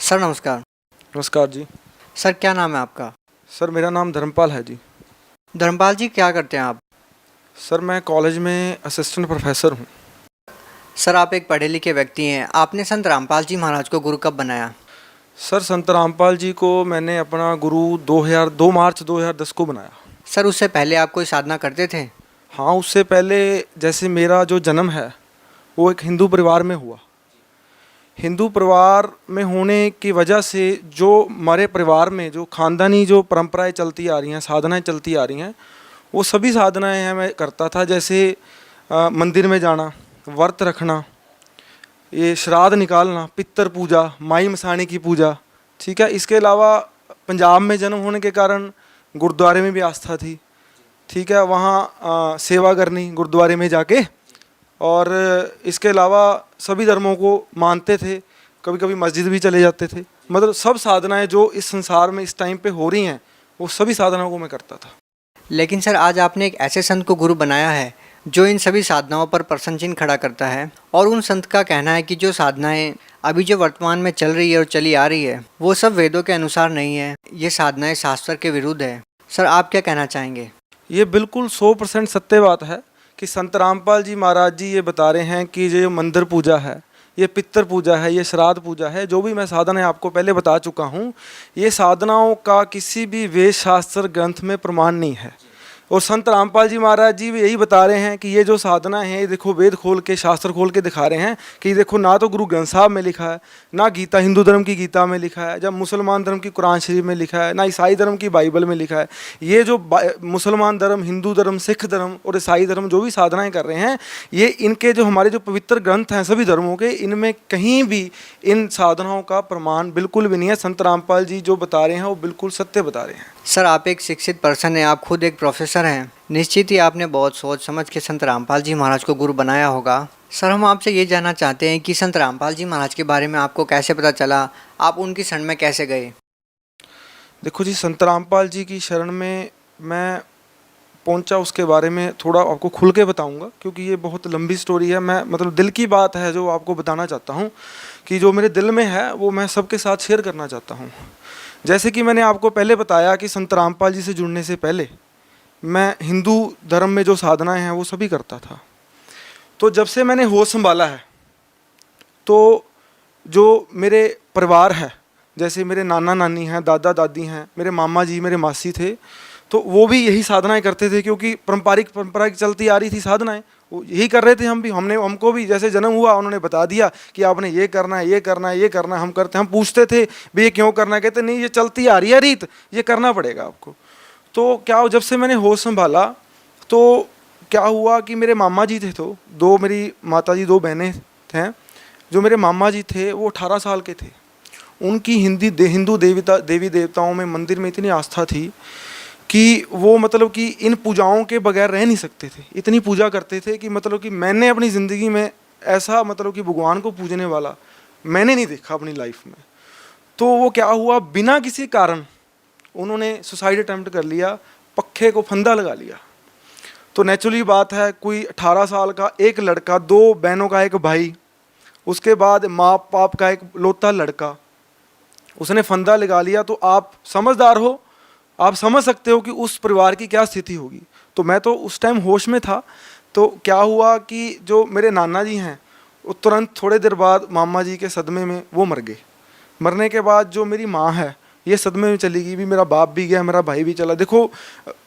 Sir नमस्कार। नमस्कार जी। Sir क्या नाम है आपका? सर मेरा नाम धर्मपाल है जी। धर्मपाल जी क्या करते हैं आप? सर मैं कॉलेज में असिस्टेंट प्रोफेसर हूँ। सर आप एक पढ़े लिखे व्यक्ति हैं, आपने संत रामपाल जी महाराज को गुरु कब बनाया? सर संत रामपाल जी को मैंने अपना गुरु 2 मार्च 2010 को बनाया। सर उससे पहले आप कोई साधना करते थे? हाँ, उससे पहले जैसे मेरा जो जन्म है वो एक हिंदू परिवार में हुआ। हिंदू परिवार में होने की वजह से जो हमारे परिवार में जो ख़ानदानी जो परंपराएं चलती आ रही हैं, साधनाएं चलती आ रही हैं, वो सभी साधनाएं हैं मैं करता था। जैसे मंदिर में जाना, व्रत रखना, ये श्राद्ध निकालना, पितर पूजा, माई मसाणी की पूजा, ठीक है। इसके अलावा पंजाब में जन्म होने के कारण गुरुद्वारे में भी आस्था थी, ठीक है। वहाँ सेवा करनी गुरुद्वारे में जाके, और इसके अलावा सभी धर्मों को मानते थे, कभी कभी मस्जिद भी चले जाते थे। मतलब सब साधनाएं जो इस संसार में इस टाइम पे हो रही हैं वो सभी साधनाओं को मैं करता था। लेकिन सर आज आपने एक ऐसे संत को गुरु बनाया है जो इन सभी साधनाओं पर प्रश्न चिन्ह खड़ा करता है, और उन संत का कहना है कि जो साधनाएं अभी जो वर्तमान में चल रही है और चली आ रही है वो सब वेदों के अनुसार नहीं है, ये साधनाएं शास्त्र के विरुद्ध है। सर आप क्या कहना चाहेंगे? ये बिल्कुल 100% सत्य बात है कि संत रामपाल जी महाराज जी ये बता रहे हैं कि ये मंदिर पूजा है, ये पितर पूजा है, ये श्राद्ध पूजा है, जो भी मैं साधना है आपको पहले बता चुका हूँ, ये साधनाओं का किसी भी वेद शास्त्र ग्रंथ में प्रमाण नहीं है। और संत रामपाल जी महाराज जी भी यही बता रहे हैं कि ये जो साधना है, ये देखो वेद खोल के, शास्त्र खोल के दिखा रहे हैं कि देखो ना तो गुरु ग्रंथ साहब में लिखा है, ना गीता हिंदू धर्म की गीता में लिखा है, जब मुसलमान धर्म की कुरान शरीफ में लिखा है, ना ईसाई धर्म की बाइबल में लिखा है। ये जो मुसलमान धर्म, हिंदू धर्म, सिख धर्म और ईसाई धर्म जो भी साधनाएं कर रहे हैं, ये इनके जो हमारे जो पवित्र ग्रंथ हैं सभी धर्मों के, इनमें कहीं भी इन साधनाओं का प्रमाण बिल्कुल भी नहीं है। संत रामपाल जी जो बता रहे हैं वो बिल्कुल सत्य बता रहे हैं। सर आप एक शिक्षित पर्सन हैं, आप खुद एक प्रोफेसर हैं, निश्चित ही आपने बहुत सोच समझ के संत रामपाल जी महाराज को गुरु बनाया होगा। सर हम आपसे ये जानना चाहते हैं कि संत रामपाल जी महाराज के बारे में आपको कैसे पता चला, आप उनकी शरण में कैसे गए? देखो जी, संत रामपाल जी की शरण में मैं पहुंचा, उसके बारे में थोड़ा आपको खुल के बताऊंगा क्योंकि ये बहुत लंबी स्टोरी है। मैं मतलब दिल की बात है जो आपको बताना चाहता हूँ, कि जो मेरे दिल में है वो मैं सबके साथ शेयर करना चाहता हूँ। जैसे कि मैंने आपको पहले बताया कि संत रामपाल जी से जुड़ने से पहले मैं हिंदू धर्म में जो साधनाएं हैं वो सभी करता था। तो जब से मैंने होश संभाला है, तो जो मेरे परिवार है, जैसे मेरे नाना नानी हैं, दादा दादी हैं, मेरे मामा जी, मेरे मासी थे, तो वो भी यही साधनाएं करते थे क्योंकि परंपरा की चलती आ रही थी साधनाएं, वो यही कर रहे थे। हम भी, हमको भी जैसे जन्म हुआ उन्होंने बता दिया कि आपने ये करना है, ये करना है, ये करना है, हम करते हैं। हम पूछते थे भी ये क्यों करना है, कहते नहीं ये चलती आ रही है रीत, ये करना पड़ेगा आपको। तो क्या, जब से मैंने होश संभाला तो क्या हुआ कि मेरे मामा जी थे, तो दो मेरी माता जी, दो बहनें थे। जो मेरे मामा जी थे वो 18 साल के थे। उनकी हिंदू देवी देवताओं में, मंदिर में इतनी आस्था थी कि वो मतलब कि इन पूजाओं के बगैर रह नहीं सकते थे। इतनी पूजा करते थे कि मतलब कि मैंने अपनी ज़िंदगी में ऐसा मतलब कि भगवान को पूजने वाला मैंने नहीं देखा अपनी लाइफ में। तो वो क्या हुआ, बिना किसी कारण उन्होंने सुसाइड अटेम्प्ट कर लिया, पक्खे को फंदा लगा लिया। तो नेचुरली बात है, कोई 18 साल का एक लड़का, दो बहनों का एक भाई, उसके बाद माँ बाप का एक लौता लड़का, उसने फंदा लगा लिया। तो आप समझदार हो, आप समझ सकते हो कि उस परिवार की क्या स्थिति होगी। तो मैं तो उस टाइम होश में था। तो क्या हुआ कि जो मेरे नाना जी हैं वो तुरंत थोड़े देर बाद मामा जी के सदमे में वो मर गए। मरने के बाद जो मेरी माँ है ये सदमे में चली गई, भी मेरा बाप भी गया, मेरा भाई भी चला। देखो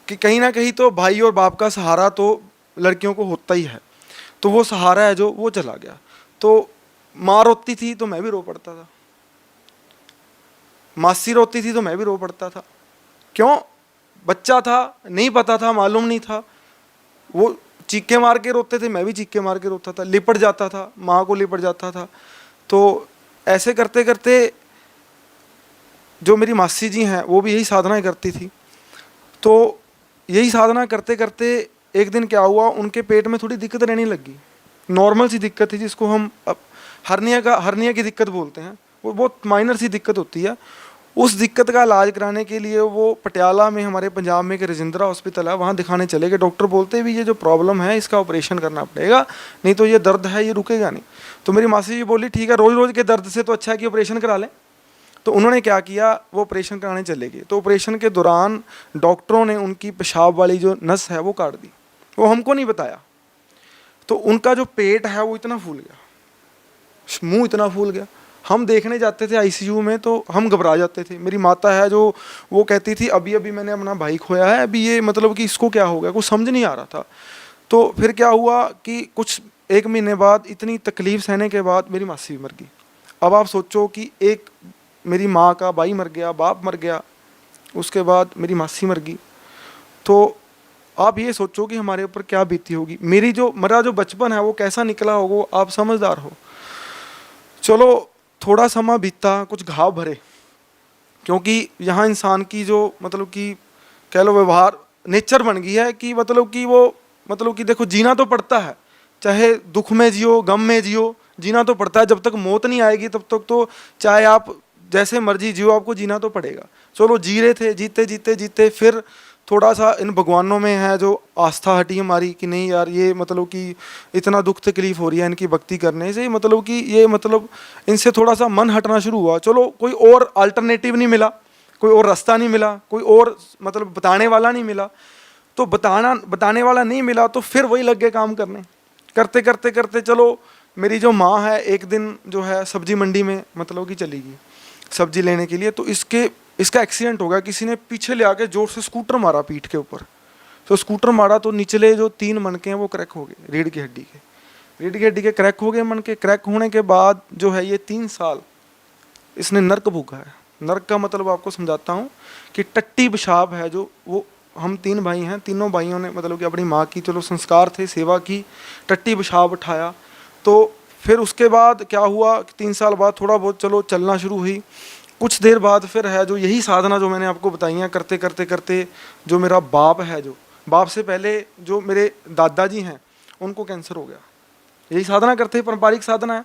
कि कहीं ना कहीं तो भाई और बाप का सहारा तो लड़कियों को होता ही है, तो वो सहारा है जो वो चला गया। तो माँ रोती थी तो मैं भी रो पड़ता था, मासी रोती थी तो मैं भी रो पड़ता था। क्यों? बच्चा था, नहीं पता था, मालूम नहीं था। वो चीखे मार के रोते थे, मैं भी चीखे मार के रोता था, लिपट जाता था, माँ को लिपट जाता था। तो ऐसे करते करते जो मेरी मासी जी हैं वो भी यही साधनाएं करती थी। तो यही साधना करते करते एक दिन क्या हुआ, उनके पेट में थोड़ी दिक्कत रहने लगी। नॉर्मल सी दिक्कत थी जिसको हम हर्निया की दिक्कत बोलते हैं, वो बहुत माइनर सी दिक्कत होती है। उस दिक्कत का इलाज कराने के लिए वो पटियाला में, हमारे पंजाब में एक रजिंद्रा हॉस्पिटल है, वहाँ दिखाने चले गए। डॉक्टर बोलते भी ये जो प्रॉब्लम है इसका ऑपरेशन करना पड़ेगा, नहीं तो ये दर्द है ये रुकेगा नहीं। तो मेरी मासी जी बोली ठीक है, रोज़ रोज़ के दर्द से तो अच्छा है कि ऑपरेशन करा लें। तो उन्होंने क्या किया, वो ऑपरेशन कराने चले गए। तो ऑपरेशन के दौरान डॉक्टरों ने उनकी पेशाब वाली जो नस है वो काट दी, वो हमको नहीं बताया। तो उनका जो पेट है वो इतना फूल गया, मुंह इतना फूल गया। हम देखने जाते थे आईसीयू में तो हम घबरा जाते थे। मेरी माता है जो, वो कहती थी अभी अभी मैंने अपना भाई खोया है, अभी ये मतलब कि इसको क्या हो गया, कुछ समझ नहीं आ रहा था। तो फिर क्या हुआ कि कुछ 1 महीने बाद इतनी तकलीफ सहने के बाद मेरी मासी भी मर गई। अब आप सोचो कि एक मेरी माँ का भाई मर गया, बाप मर गया, उसके बाद मेरी मासी मर गई। तो आप ये सोचो कि हमारे ऊपर क्या बीती होगी। मेरा जो बचपन है वो कैसा निकला होगा, आप समझदार हो। चलो थोड़ा समय बीता, कुछ घाव भरे, क्योंकि यहाँ इंसान की जो मतलब कि कह लो व्यवहार नेचर बन गई है कि मतलब कि वो मतलब कि देखो जीना तो पड़ता है, चाहे दुख में जियो गम में जियो, जीना तो पड़ता है। जब तक मौत नहीं आएगी तब तक तो चाहे आप जैसे मर्जी जियो, आपको जीना तो पड़ेगा। चलो जी रहे थे, जीते जीते जीते फिर थोड़ा सा इन भगवानों में है जो आस्था हटी हमारी कि नहीं यार ये मतलब कि इतना दुख तकलीफ हो रही है इनकी भक्ति करने से, मतलब कि ये मतलब इनसे थोड़ा सा मन हटना शुरू हुआ। चलो कोई और अल्टरनेटिव नहीं मिला, कोई और रास्ता नहीं मिला, कोई और मतलब बताने वाला नहीं मिला। तो बताने वाला नहीं मिला तो फिर वही लग गए काम करने। करते करते करते चलो मेरी जो माँ है एक दिन जो है सब्जी मंडी में मतलब कि चली गई सब्जी लेने के लिए। तो इसका एक्सीडेंट हो गया, किसी ने पीछे ले आके जोर से स्कूटर मारा पीठ के ऊपर। तो स्कूटर मारा तो निचले जो 3 मनके हैं वो क्रैक हो गए, रीढ़ की हड्डी के क्रैक हो गए। मनके क्रैक होने के बाद जो है ये 3 साल इसने नर्क भोगा है। नर्क का मतलब आपको समझाता हूँ कि टट्टी पेशाब है जो, वो हम 3 भाई हैं, तीनों भाइयों ने मतलब कि अपनी माँ की चलो संस्कार थे, सेवा की, टट्टी पेशाब उठाया। तो फिर उसके बाद क्या हुआ, 3 साल बाद थोड़ा बहुत चलो चलना शुरू हुई। कुछ देर बाद फिर है जो यही साधना जो मैंने आपको बताई है, करते करते करते जो मेरा बाप है, जो बाप से पहले जो मेरे दादाजी हैं उनको कैंसर हो गया। यही साधना करते, पारंपरिक साधना है।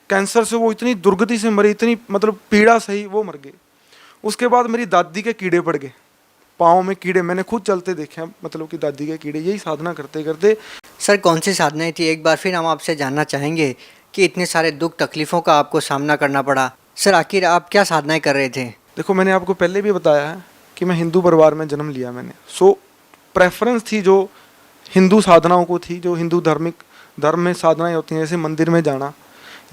कैंसर से वो इतनी दुर्गति से मरे, इतनी मतलब पीड़ा सही, वो मर गए। उसके बाद मेरी दादी के कीड़े पड़ गए, पाँव में कीड़े, मैंने खुद चलते देखे हैं मतलब कि दादी के कीड़े। यही साधना करते करते। सर कौन सी साधनाएं थी, एक बार फिर हम आपसे जानना चाहेंगे कि इतने सारे दुख तकलीफ़ों का आपको सामना करना पड़ा। सर आखिर आप क्या साधनाएं कर रहे थे? देखो मैंने आपको पहले भी बताया है कि मैं हिंदू परिवार में जन्म लिया मैंने। सो प्रेफरेंस थी जो हिंदू साधनाओं को थी, जो हिंदू धर्म में साधनाएं होती हैं, जैसे मंदिर में जाना,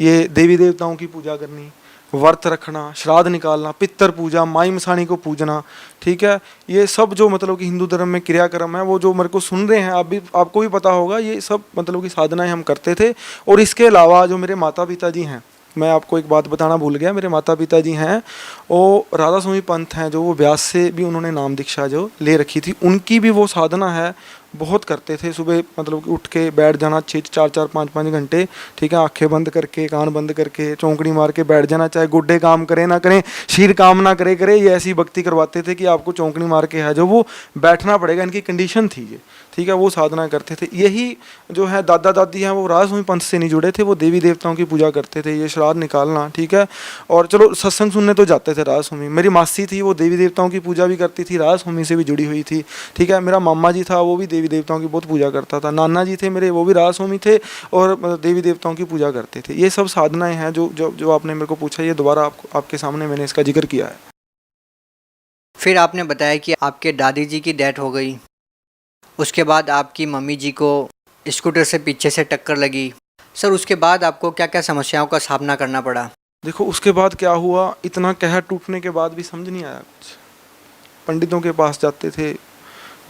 ये देवी देवताओं की पूजा करनी, व्रत रखना, श्राद्ध निकालना, पितर पूजा, माई मसाणी को पूजना, ठीक है। ये सब जो मतलब कि हिंदू धर्म में क्रियाक्रम है, वो जो मेरे को सुन रहे हैं आपको भी पता होगा, ये सब मतलब कि साधनाएं हम करते थे। और इसके अलावा जो मेरे माता पिता जी हैं, मैं आपको एक बात बताना भूल गया, मेरे माता पिता जी हैं वो राधा स्वामी पंथ हैं, जो वो व्यास से भी उन्होंने नाम दीक्षा जो ले रखी थी, उनकी भी वो साधना है, बहुत करते थे। सुबह मतलब कि उठ के बैठ जाना 4-4 5-5 घंटे, ठीक है, आंखें बंद करके, कान बंद करके, चौंकड़ी मार के बैठ जाना, चाहे गुड्डे काम करें ना करें, शीर काम ना करे, ये ऐसी भक्ति करवाते थे कि आपको चौंकड़ी मार के है जो वो बैठना पड़ेगा, इनकी कंडीशन थी ये, ठीक है। वो साधना करते थे। यही जो है दादा दादी हैं वो राधा स्वामी पंथ से नहीं जुड़े थे, वो देवी देवताओं की पूजा करते थे, ये श्राद्ध निकालना, ठीक है। और चलो सत्संग सुनने तो जाते थे राधा स्वामी। मेरी मासी थी वो देवी देवताओं की पूजा भी करती थी, राधा स्वामी से भी जुड़ी हुई थी, ठीक है। मेरा मामा जी था वो भी देवी देवताओं की बहुत पूजा करता था। नाना जी थे मेरे, वो भी राधा स्वामी थे और देवी देवताओं की पूजा करते थे। ये सब साधनाएं हैं जो आपने मेरे को पूछा, ये दोबारा आपके सामने मैंने इसका जिक्र किया है। फिर आपने बताया कि आपके दादी जी की डेथ हो गई, उसके बाद आपकी मम्मी जी को स्कूटर से पीछे से टक्कर लगी। सर उसके बाद आपको क्या क्या समस्याओं का सामना करना पड़ा? देखो उसके बाद क्या हुआ, इतना कहर टूटने के बाद भी समझ नहीं आया कुछ। पंडितों के पास जाते थे,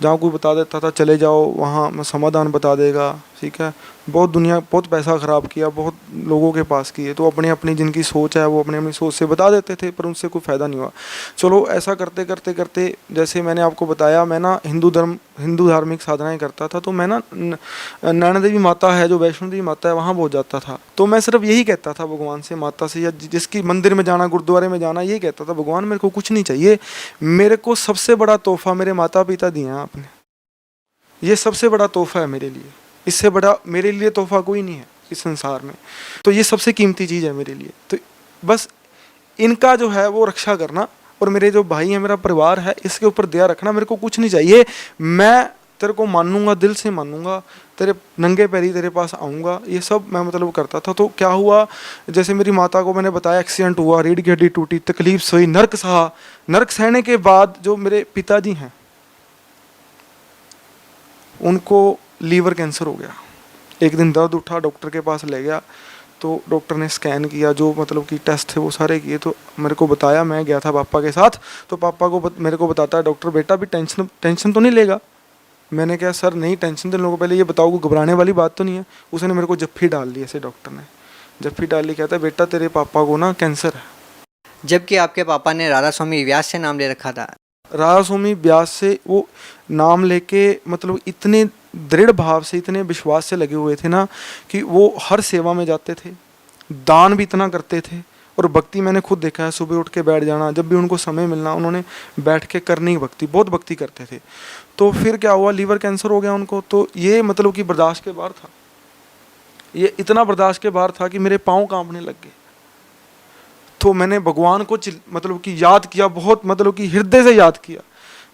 जहाँ कोई बता देता था चले जाओ वहाँ समाधान बता देगा, ठीक है। बहुत पैसा ख़राब किया, बहुत लोगों के पास किए, तो अपनी जिनकी सोच है वो अपनी सोच से बता देते थे, पर उनसे कोई फ़ायदा नहीं हुआ। चलो ऐसा करते करते करते, जैसे मैंने आपको बताया, मैं ना हिंदू धार्मिक साधनाएं करता था, तो मैं ना नैना देवी माता है जो वैष्णो देवी माता है वहाँ पहुँच जाता था। तो मैं सिर्फ यही कहता था भगवान से, माता से, या जिसकी मंदिर में जाना, गुरुद्वारे में जाना, यही कहता था, भगवान मेरे को कुछ नहीं चाहिए, मेरे को सबसे बड़ा तोहफा मेरे माता पिता दिए हैं आपने, ये सबसे बड़ा तोहफा है मेरे लिए, इससे बड़ा मेरे लिए तोहफा कोई नहीं है इस संसार में, तो ये सबसे कीमती चीज़ है मेरे लिए। तो बस इनका जो है वो रक्षा करना, और मेरे जो भाई हैं, मेरा परिवार है, इसके ऊपर दया रखना, मेरे को कुछ नहीं चाहिए। मैं तेरे को मानूंगा, दिल से मानूंगा, तेरे नंगे पैरी तेरे पास आऊँगा, ये सब मैं मतलब करता था। तो क्या हुआ, जैसे मेरी माता को मैंने बताया एक्सीडेंट हुआ, रीढ़ की हड्डी टूटी, तकलीफ सही, नर्क सहा। नर्क सहने के बाद जो मेरे पिताजी हैं उनको लीवर कैंसर हो गया। एक दिन दर्द उठा, डॉक्टर के पास ले गया, तो डॉक्टर ने स्कैन किया, जो मतलब कि टेस्ट थे वो सारे किए, तो मेरे को बताया, मैं गया था पापा के साथ, तो पापा को मेरे को बताता है डॉक्टर, बेटा भी टेंशन तो नहीं लेगा। मैंने कहा सर नहीं टेंशन तो लोगों को, पहले ये बताओ को घबराने वाली बात तो नहीं है। उसने मेरे को जफ्फी डाल ली, ऐसे डॉक्टर ने जफ्फी डाल ली, कहता है बेटा तेरे पापा को ना कैंसर है। जबकि आपके पापा ने राधा स्वामी व्यास से नाम ले रखा था। राधा स्वामी व्यास से वो नाम लेके मतलब इतने दृढ़ भाव से, इतने विश्वास से लगे हुए थे ना कि वो हर सेवा में जाते थे, दान भी इतना करते थे, और भक्ति मैंने खुद देखा है, सुबह उठ के बैठ जाना, जब भी उनको समय मिलना उन्होंने बैठ के करनी भक्ति, बहुत भक्ति करते थे। तो फिर क्या हुआ, लीवर कैंसर हो गया उनको, तो ये मतलब कि बर्दाश्त के बाहर था, ये इतना बर्दाश्त के बाहर था कि मेरे पाँव कांपने लग गए। तो मैंने भगवान को मतलब कि याद किया, बहुत मतलब कि हृदय से याद किया।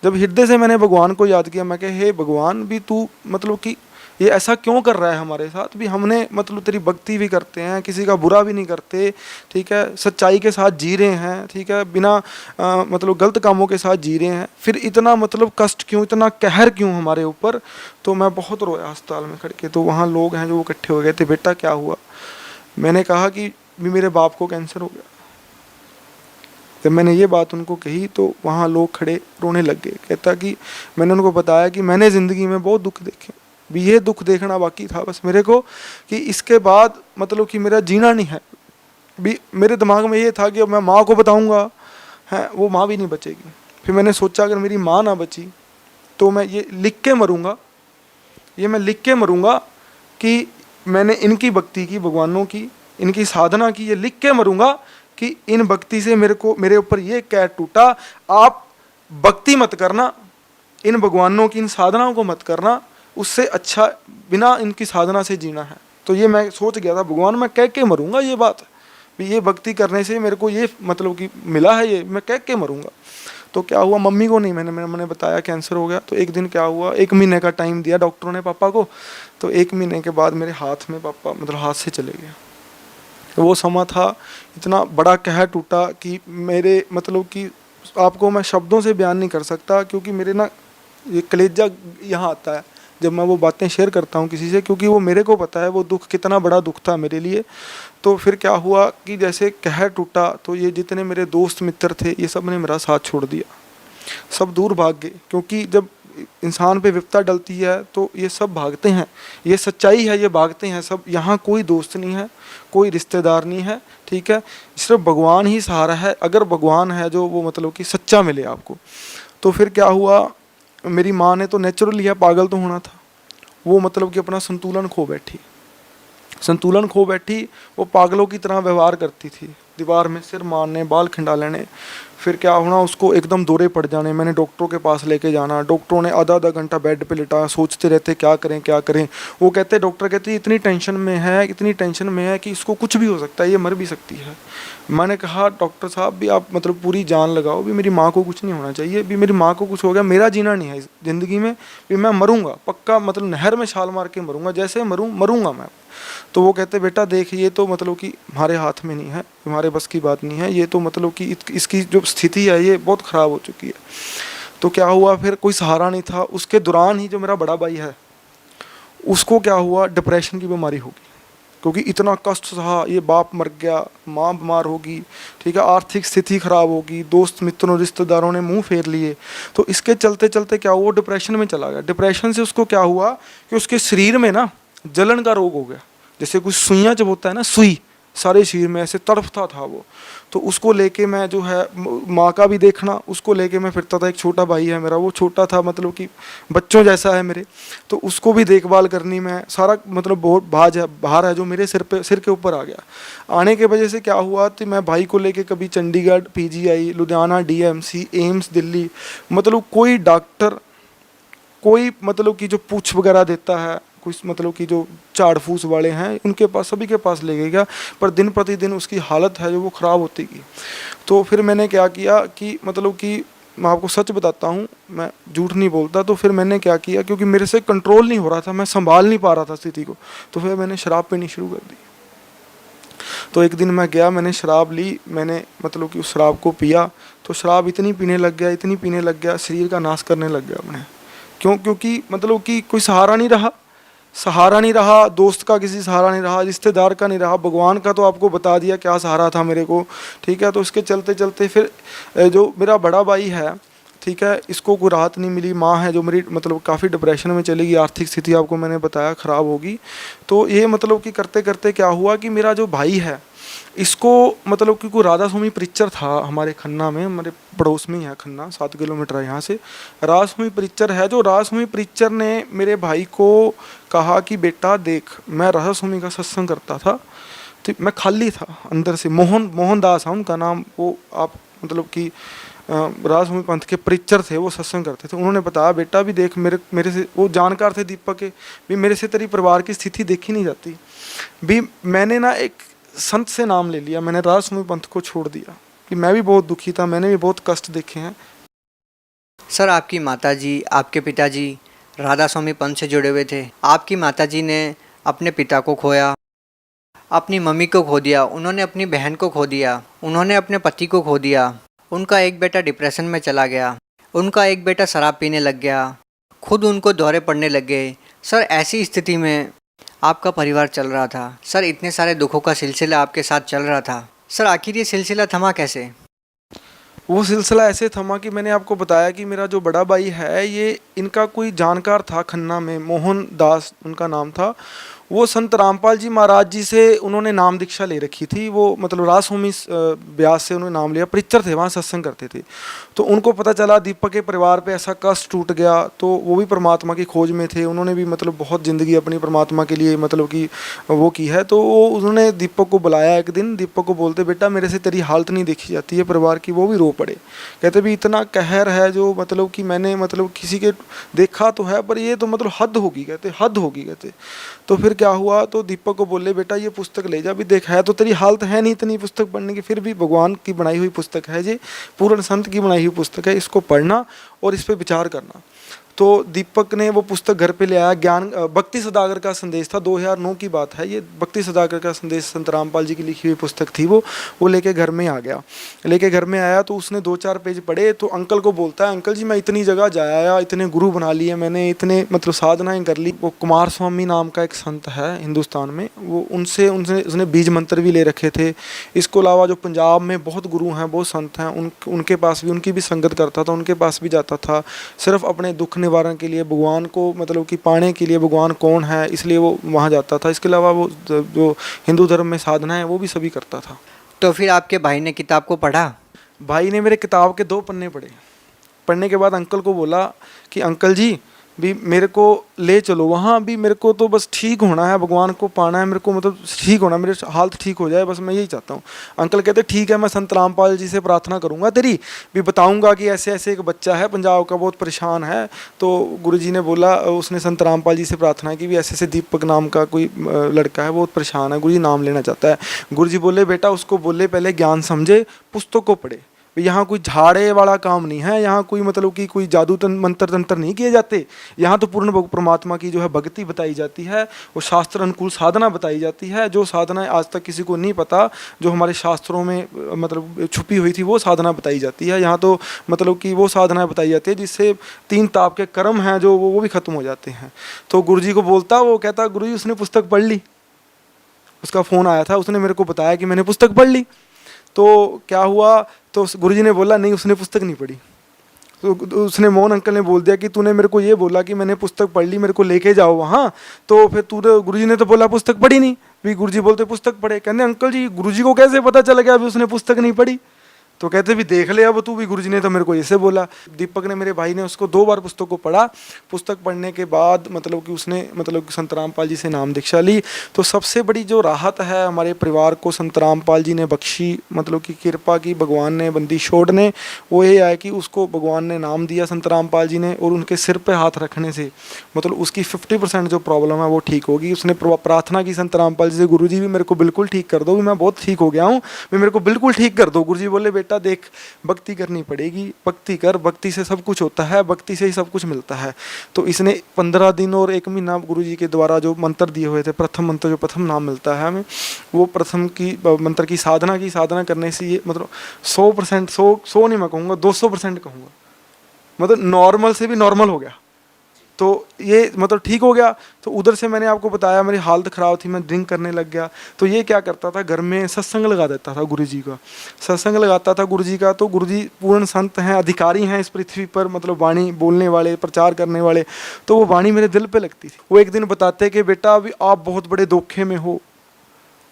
जब हृदय से मैंने भगवान को याद किया, मैं कहे हे भगवान भी तू मतलब कि ये ऐसा क्यों कर रहा है हमारे साथ भी, हमने मतलब तेरी भक्ति भी करते हैं, किसी का बुरा भी नहीं करते, ठीक है, सच्चाई के साथ जी रहे हैं, ठीक है, बिना मतलब गलत कामों के साथ जी रहे हैं, फिर इतना मतलब कष्ट क्यों, इतना कहर क्यों हमारे ऊपर। तो मैं बहुत रोया अस्पताल में खड़ के। तो वहाँ लोग हैं जो वो इकट्ठे हो गए थे, बेटा क्या हुआ। मैंने कहा कि भी मेरे बाप को कैंसर हो गया। जब मैंने ये बात उनको कही तो वहाँ लोग खड़े रोने लग गए। कहता कि मैंने उनको बताया कि मैंने ज़िंदगी में बहुत दुख देखे, भी ये दुख देखना बाकी था बस मेरे को, कि इसके बाद मतलब कि मेरा जीना नहीं है। भी मेरे दिमाग में ये था कि अब मैं माँ को बताऊँगा है, वो माँ भी नहीं बचेगी। फिर मैंने सोचा अगर मेरी माँ ना बची तो मैं ये लिख के मरूँगा, ये मैं लिख के मरूँगा कि मैंने इनकी भक्ति की, भगवानों की, इनकी साधना की, ये लिख के मरूँगा कि इन भक्ति से मेरे ऊपर ये कैद टूटा। आप भक्ति मत करना, इन भगवानों की इन साधनाओं को मत करना, उससे अच्छा बिना इनकी साधना से जीना है। तो ये मैं सोच गया था, भगवान मैं कह के मरूंगा ये बात, ये भक्ति करने से मेरे को ये मतलब कि मिला है, ये मैं कह के मरूंगा। तो क्या हुआ, मम्मी को नहीं, मैंने बताया कैंसर हो गया। तो एक दिन क्या हुआ, 1 महीने का टाइम दिया डॉक्टरों ने पापा को। तो 1 महीने के बाद मेरे हाथ में पापा मतलब हाथ से चले गए। वो समा था, इतना बड़ा कहर टूटा कि मेरे मतलब कि आपको मैं शब्दों से बयान नहीं कर सकता, क्योंकि मेरे ना ये कलेजा यहाँ आता है जब मैं वो बातें शेयर करता हूँ किसी से, क्योंकि वो मेरे को पता है वो दुख कितना बड़ा दुख था मेरे लिए। तो फिर क्या हुआ कि जैसे कहर टूटा तो ये जितने मेरे दोस्त मित्र थे ये सब ने मेरा साथ छोड़ दिया, सब दूर भाग गए। क्योंकि जब इंसान पे विपदा डलती है तो ये सब भागते हैं, ये सच्चाई है, ये भागते हैं सब। यहाँ कोई दोस्त नहीं है, कोई रिश्तेदार नहीं है, ठीक है, सिर्फ भगवान ही सहारा है। अगर भगवान है जो वो मतलब कि सच्चा मिले आपको। तो फिर क्या हुआ, मेरी माँ ने तो नेचुरली है, पागल तो होना था, वो मतलब कि अपना संतुलन खो बैठी, वो पागलों की तरह व्यवहार करती थी, दीवार में सिर मारने, बाल खिंडा लेने। फिर क्या होना, उसको एकदम दौरे पड़ जाने, मैंने डॉक्टरों के पास लेके जाना, डॉक्टरों ने आधा घंटा बेड पे लिटाया, सोचते रहते क्या करें। वो कहते, डॉक्टर कहते इतनी टेंशन में है कि इसको कुछ भी हो सकता है, ये मर भी सकती है। मैंने कहा डॉक्टर साहब भी आप मतलब पूरी जान लगाओ, भी मेरी माँ को कुछ नहीं होना चाहिए, भी मेरी माँ को कुछ हो गया मेरा जीना नहीं है इस ज़िंदगी में, भी मैं मरूंगा पक्का, मतलब नहर में छाल मार के मरूंगा, जैसे मरूंगा मैं। तो वो कहते बेटा देख, ये तो मतलब कि हमारे हाथ में नहीं है, हमारे बस की बात नहीं है, ये तो मतलब कि इसकी जो स्थिति है ये बहुत ख़राब हो चुकी है। तो क्या हुआ, फिर कोई सहारा नहीं था। उसके दौरान ही जो मेरा बड़ा भाई है उसको क्या हुआ, डिप्रेशन की बीमारी होगी, क्योंकि इतना कष्ट सहा, ये बाप मर गया, माँ बीमार होगी, ठीक है, आर्थिक स्थिति खराब होगी, दोस्त मित्रों रिश्तेदारों ने मुंह फेर लिए। तो इसके चलते चलते क्या हुआ, डिप्रेशन में चला गया। डिप्रेशन से उसको क्या हुआ कि उसके शरीर में ना जलन का रोग हो गया, जैसे कुछ सुइयाँ जब होता है ना, सुई सारे शरीर में ऐसे तड़फता था वो। तो उसको लेके मैं जो है, माँ का भी देखना, उसको लेके मैं फिरता था। एक छोटा भाई है मेरा, वो छोटा था मतलब कि बच्चों जैसा है मेरे, तो उसको भी देखभाल करनी, मैं सारा मतलब बहुत भार है जो मेरे सिर के ऊपर आ गया। आने के वजह से क्या हुआ कि मैं भाई को लेके कभी Chandigarh PGI, Ludhiana DMC, AIIMS Delhi, मतलब कोई डॉक्टर, कोई मतलब कि जो पूछ वगैरह देता है, कुछ मतलब कि जो झाड़ फूस वाले हैं उनके पास, सभी के पास ले गया, पर दिन प्रतिदिन उसकी हालत है जो वो ख़राब होती गई। तो फिर मैंने क्या किया कि मतलब कि मैं आपको सच बताता हूँ, मैं झूठ नहीं बोलता। तो फिर मैंने क्या किया, क्योंकि मेरे से कंट्रोल नहीं हो रहा था, मैं संभाल नहीं पा रहा था स्थिति को, तो फिर मैंने शराब पीनी शुरू कर दी। तो एक दिन मैं गया, मैंने शराब ली, मैंने मतलब कि उस शराब को पिया। तो शराब इतनी पीने लग गया, इतनी पीने लग गया, शरीर का नाश करने लग गया मैं। क्यों? क्योंकि मतलब कि कोई सहारा नहीं रहा, सहारा नहीं रहा, दोस्त का किसी सहारा नहीं रहा, रिश्तेदार का नहीं रहा, भगवान का तो आपको बता दिया क्या सहारा था मेरे को, ठीक है। तो इसके चलते चलते फिर जो मेरा बड़ा भाई है, ठीक है, इसको कोई राहत नहीं मिली। माँ है जो मेरी मतलब काफ़ी डिप्रेशन में चली गई, आर्थिक स्थिति आपको मैंने बताया ख़राब होगी। तो ये मतलब कि करते करते क्या हुआ कि मेरा जो भाई है इसको मतलब कि कोई राधा स्वामी प्रीचर था हमारे खन्ना में, हमारे पड़ोस में ही है खन्ना, 7 किलोमीटर है यहाँ से। राधा स्वामी प्रीचर है, जो राधा स्वामी प्रीचर ने मेरे भाई को कहा कि बेटा देख, मैं राधा स्वामी का सत्संग करता था, तो मैं खाली था अंदर से। मोहनदास है उनका नाम, वो आप मतलब कि राधा स्वामी पंथ के प्रीचर थे, वो सत्संग करते थे। उन्होंने बताया बेटा भी देख, मेरे से वो जानकार थे दीपक के भी, मेरे से तेरी परिवार की स्थिति देखी नहीं जाती भी। मैंने ना एक संत से नाम ले लिया, मैंने राधा स्वामी पंथ को छोड़ दिया कि मैं भी बहुत दुखी था, मैंने भी बहुत कष्ट देखे हैं। सर, आपकी माताजी, आपके पिताजी राधा स्वामी पंथ से जुड़े हुए थे। आपकी माताजी ने अपने पिता को खोया, अपनी मम्मी को खो दिया, उन्होंने अपनी बहन को खो दिया, उन्होंने अपने पति को खो दिया, उनका एक बेटा डिप्रेशन में चला गया, उनका एक बेटा शराब पीने लग गया, खुद उनको दौरे पड़ने लग गए। सर, ऐसी स्थिति में आपका परिवार चल रहा था। सर, इतने सारे दुखों का सिलसिला आपके साथ चल रहा था। सर, आखिर ये सिलसिला थमा कैसे? वो सिलसिला ऐसे थमा कि मैंने आपको बताया कि मेरा जो बड़ा भाई है, ये इनका कोई जानकार था खन्ना में, मोहन दास उनका नाम था। वो संत रामपाल जी महाराज जी से उन्होंने नाम दीक्षा ले रखी थी। वो मतलब राजस्वामी ब्यास से उन्होंने नाम लिया, प्रीचर थे, वहाँ सत्संग करते थे। तो उनको पता चला दीपक के परिवार पे ऐसा कष्ट टूट गया, तो वो भी परमात्मा की खोज में थे। उन्होंने भी मतलब बहुत ज़िंदगी अपनी परमात्मा के लिए मतलब कि वो की है। तो वो उन्होंने दीपक को बुलाया एक दिन, दीपक को बोलते बेटा मेरे से तेरी हालत नहीं देखी जाती है परिवार की। वो भी रो पड़े, कहते भी इतना कहर है जो मतलब कि मैंने मतलब किसी के देखा तो है, पर ये तो मतलब हद होगी, कहते हद होगी कहते। तो फिर क्या हुआ, तो दीपक को बोले बेटा ये पुस्तक ले जा, भी देख है तो तेरी हालत है नहीं इतनी पुस्तक पढ़ने की, फिर भी भगवान की बनाई हुई पुस्तक है, ये पूर्ण संत की बनाई हुई पुस्तक है, इसको पढ़ना और इस पर विचार करना। तो दीपक ने वो पुस्तक घर पे ले आया, ज्ञान भक्ति सदागर का संदेश था, 2009 की बात है ये। भक्ति सदागर का संदेश संत रामपाल जी की लिखी हुई पुस्तक थी। वो लेके घर में आ गया। लेके घर में आया तो उसने 2-4 पेज पढ़े, तो अंकल को बोलता है अंकल जी मैं इतनी जगह जा आया, इतने गुरु बना लिए मैंने, इतने मतलब साधनाएं कर ली। वो कुमार स्वामी नाम का एक संत है हिंदुस्तान में, वो उनसे उसने बीज मंत्र भी ले रखे थे। इसको अलावा जो पंजाब में बहुत गुरु हैं, बहुत संत हैं, उनके पास भी, उनकी भी संगत करता था, उनके पास भी जाता था, सिर्फ अपने दुख निवारण के लिए, भगवान को मतलब कि पाने के लिए, भगवान कौन है इसलिए वो वहाँ जाता था। इसके अलावा वो जो हिंदू धर्म में साधना है वो भी सभी करता था। तो फिर आपके भाई ने किताब को पढ़ा? भाई ने मेरे किताब के 2 पन्ने पढ़े। पढ़ने के बाद अंकल को बोला कि अंकल जी भी मेरे को ले चलो वहाँ, भी मेरे को तो बस ठीक होना है, भगवान को पाना है मेरे को, मतलब ठीक होना, मेरे हालत ठीक हो जाए, बस मैं यही चाहता हूँ। अंकल कहते ठीक है, मैं संत रामपाल जी से प्रार्थना करूँगा तेरी, भी बताऊँगा कि ऐसे ऐसे एक बच्चा है पंजाब का, बहुत परेशान है। तो गुरुजी ने बोला, उसने संत रामपाल जी से प्रार्थना की भी ऐसे ऐसे दीपक नाम का कोई लड़का है, बहुत परेशान है, गुरुजी नाम लेना चाहता है। गुरुजी बोले बेटा उसको बोले पहले ज्ञान समझे, पुस्तक को पढ़े। यहाँ कोई झाड़े वाला काम नहीं है, यहाँ कोई मतलब कि कोई जादू मंत्र तंत्र नहीं किए जाते, यहाँ तो पूर्ण परमात्मा की जो है भक्ति बताई जाती है, वो शास्त्र अनुकूल साधना बताई जाती है, जो साधनाएं आज तक किसी को नहीं पता, जो हमारे शास्त्रों में मतलब छुपी हुई थी वो साधना बताई जाती है। यहाँ तो मतलब कि वो साधनाएं बताई जाती है जिससे 3 ताप के कर्म हैं जो वो भी खत्म हो जाते हैं। तो गुरुजी को बोलता, वो कहता गुरुजी उसने पुस्तक पढ़ ली, उसका फ़ोन आया था, उसने मेरे को बताया कि मैंने पुस्तक पढ़ ली। तो क्या हुआ, तो गुरुजी ने बोला नहीं उसने पुस्तक नहीं पढ़ी। तो उसने मोहन अंकल ने बोल दिया कि तूने मेरे को ये बोला कि मैंने पुस्तक पढ़ ली, मेरे को लेके जाओ वहाँ, तो फिर गुरुजी ने तो बोला पुस्तक पढ़ी नहीं। भी गुरुजी बोलते पुस्तक पढ़े, कहते अंकल जी गुरुजी को कैसे पता चल गया अभी उसने पुस्तक नहीं पढ़ी? तो कहते भी देख ले अब तू भी, गुरुजी ने तो मेरे को ऐसे बोला। दीपक ने, मेरे भाई ने उसको 2 बार पुस्तक को पढ़ा। पुस्तक पढ़ने के बाद मतलब कि उसने मतलब कि संत रामपाल जी से नाम दीक्षा ली। तो सबसे बड़ी जो राहत है हमारे परिवार को संत रामपाल जी ने बख्शी, मतलब कि कृपा की भगवान ने, बंदी छोड़ ने, वो ये है कि उसको भगवान ने नाम दिया संत रामपाल जी ने, और उनके सिर पे हाथ रखने से मतलब उसकी 50% जो प्रॉब्लम है वो ठीक होगी। उसने प्रार्थना की संत रामपाल जी से, गुरुजी भी मेरे को बिल्कुल ठीक कर दो, भी मैं बहुत ठीक हो गया हूँ, भी मेरे को बिल्कुल ठीक कर दो। गुरुजी बोले बेटा बेटा देख भक्ति करनी पड़ेगी, भक्ति कर, भक्ति से सब कुछ होता है, भक्ति से ही सब कुछ मिलता है। तो इसने 15 दिन और 1 महीना गुरुजी के द्वारा जो मंत्र दिए हुए थे, प्रथम मंत्र जो प्रथम नाम मिलता है हमें, वो प्रथम की मंत्र की साधना करने से ये मतलब 100%, 100 नहीं मैं कहूँगा, 200% कहूँगा, मतलब नॉर्मल से भी नॉर्मल हो गया। तो ये मतलब ठीक हो गया। तो उधर से मैंने आपको बताया मेरी हालत ख़राब थी, मैं ड्रिंक करने लग गया। तो ये क्या करता था, घर में सत्संग लगा देता था गुरुजी का, सत्संग लगाता था गुरुजी का। तो गुरुजी पूर्ण संत हैं, अधिकारी हैं इस पृथ्वी पर, मतलब वाणी बोलने वाले, प्रचार करने वाले। तो वो वाणी मेरे दिल पे लगती थी। वो एक दिन बताते कि बेटा अभी आप बहुत बड़े धोखे में हो,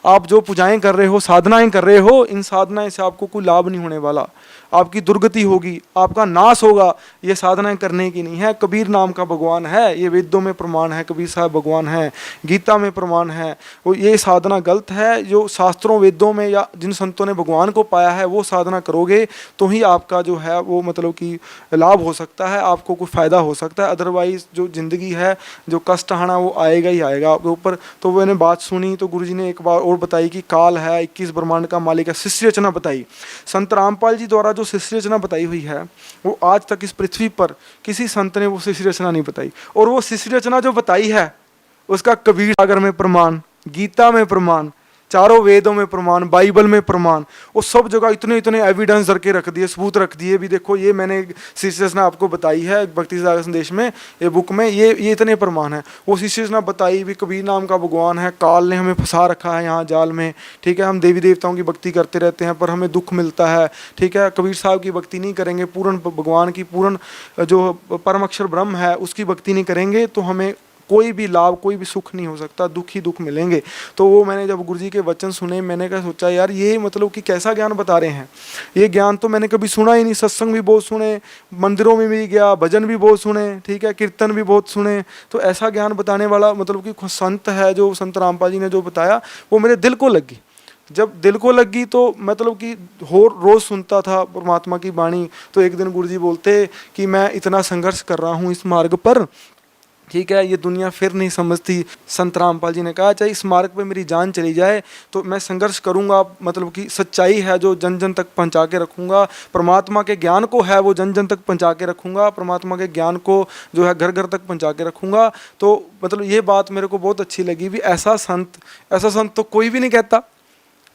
आप जो पूजाएं कर रहे हो, साधनाएं कर रहे हो, इन साधनाएं से आपको कोई लाभ नहीं होने वाला, आपकी दुर्गति होगी, आपका नाश होगा। ये साधनाएं करने की नहीं है। कबीर नाम का भगवान है, ये वेदों में प्रमाण है, कबीर साहब भगवान है, गीता में प्रमाण है। वो ये साधना गलत है। जो शास्त्रों वेदों में या जिन संतों ने भगवान को पाया है वो साधना करोगे तो ही आपका जो है वो मतलब कि लाभ हो सकता है, आपको कोई फ़ायदा हो सकता है। अदरवाइज जो ज़िंदगी है, जो कष्ट आना वो आएगा ही आएगा आपके ऊपर। तो मैंने बात सुनी तो गुरुजी ने एक बार और बताई कि काल है, 21 ब्रह्मांड का मालिक है, शिष्य रचना बताई। संत रामपाल जी द्वारा जो शिष्य रचना बताई हुई है वो आज तक इस पृथ्वी पर किसी संत ने वो शिष्य रचना नहीं बताई। और वो शिष्य रचना जो बताई है उसका कबीर सागर में प्रमाण, गीता में प्रमाण, चारों वेदों में प्रमाण, बाइबल में प्रमाण, वो सब जगह इतने इतने एविडेंस रख के रख दिए, सबूत रख दिए। भी देखो ये मैंने शिष्य रचना आपको बताई है भक्ति सागर संदेश में, ये बुक में, ये इतने प्रमाण है। वो शिष्य रचना बताई भी, कबीर नाम का भगवान है, काल ने हमें फंसा रखा है यहाँ जाल में, ठीक है। हम देवी देवताओं की भक्ति करते रहते हैं पर हमें दुख मिलता है, ठीक है। कबीर साहब की भक्ति नहीं करेंगे, पूर्ण भगवान की, पूर्ण जो परम अक्षर ब्रह्म है उसकी भक्ति नहीं करेंगे तो हमें कोई भी लाभ, कोई भी सुख नहीं हो सकता, दुख ही दुख मिलेंगे। तो वो मैंने जब गुरुजी के वचन सुने, मैंने क्या सोचा यार ये मतलब कि कैसा ज्ञान बता रहे हैं। ये ज्ञान तो मैंने कभी सुना ही नहीं। सत्संग भी बहुत सुने, मंदिरों में भी गया, भजन भी बहुत सुने, ठीक है, कीर्तन भी बहुत सुने। तो ऐसा ज्ञान बताने वाला मतलब कि संत है जो संत रामपाल जी ने जो बताया वो मेरे दिल को लगी। जब दिल को लगी तो मतलब कि रोज़ सुनता था परमात्मा की वाणी। तो एक दिन गुरुजी बोलते कि मैं इतना संघर्ष कर रहा हूँ इस मार्ग पर, ठीक है, ये दुनिया फिर नहीं समझती। संत रामपाल जी ने कहा चाहे इस मार्ग पे मेरी जान चली जाए तो मैं संघर्ष करूंगा, मतलब कि सच्चाई है जो जन जन तक पहुंचा के रखूंगा, परमात्मा के ज्ञान को है वो जन जन तक पहुंचा के रखूंगा, परमात्मा के ज्ञान को जो है घर घर तक पहुंचा के रखूंगा। तो मतलब ये बात मेरे को बहुत अच्छी लगी भी ऐसा संत तो कोई भी नहीं कहता,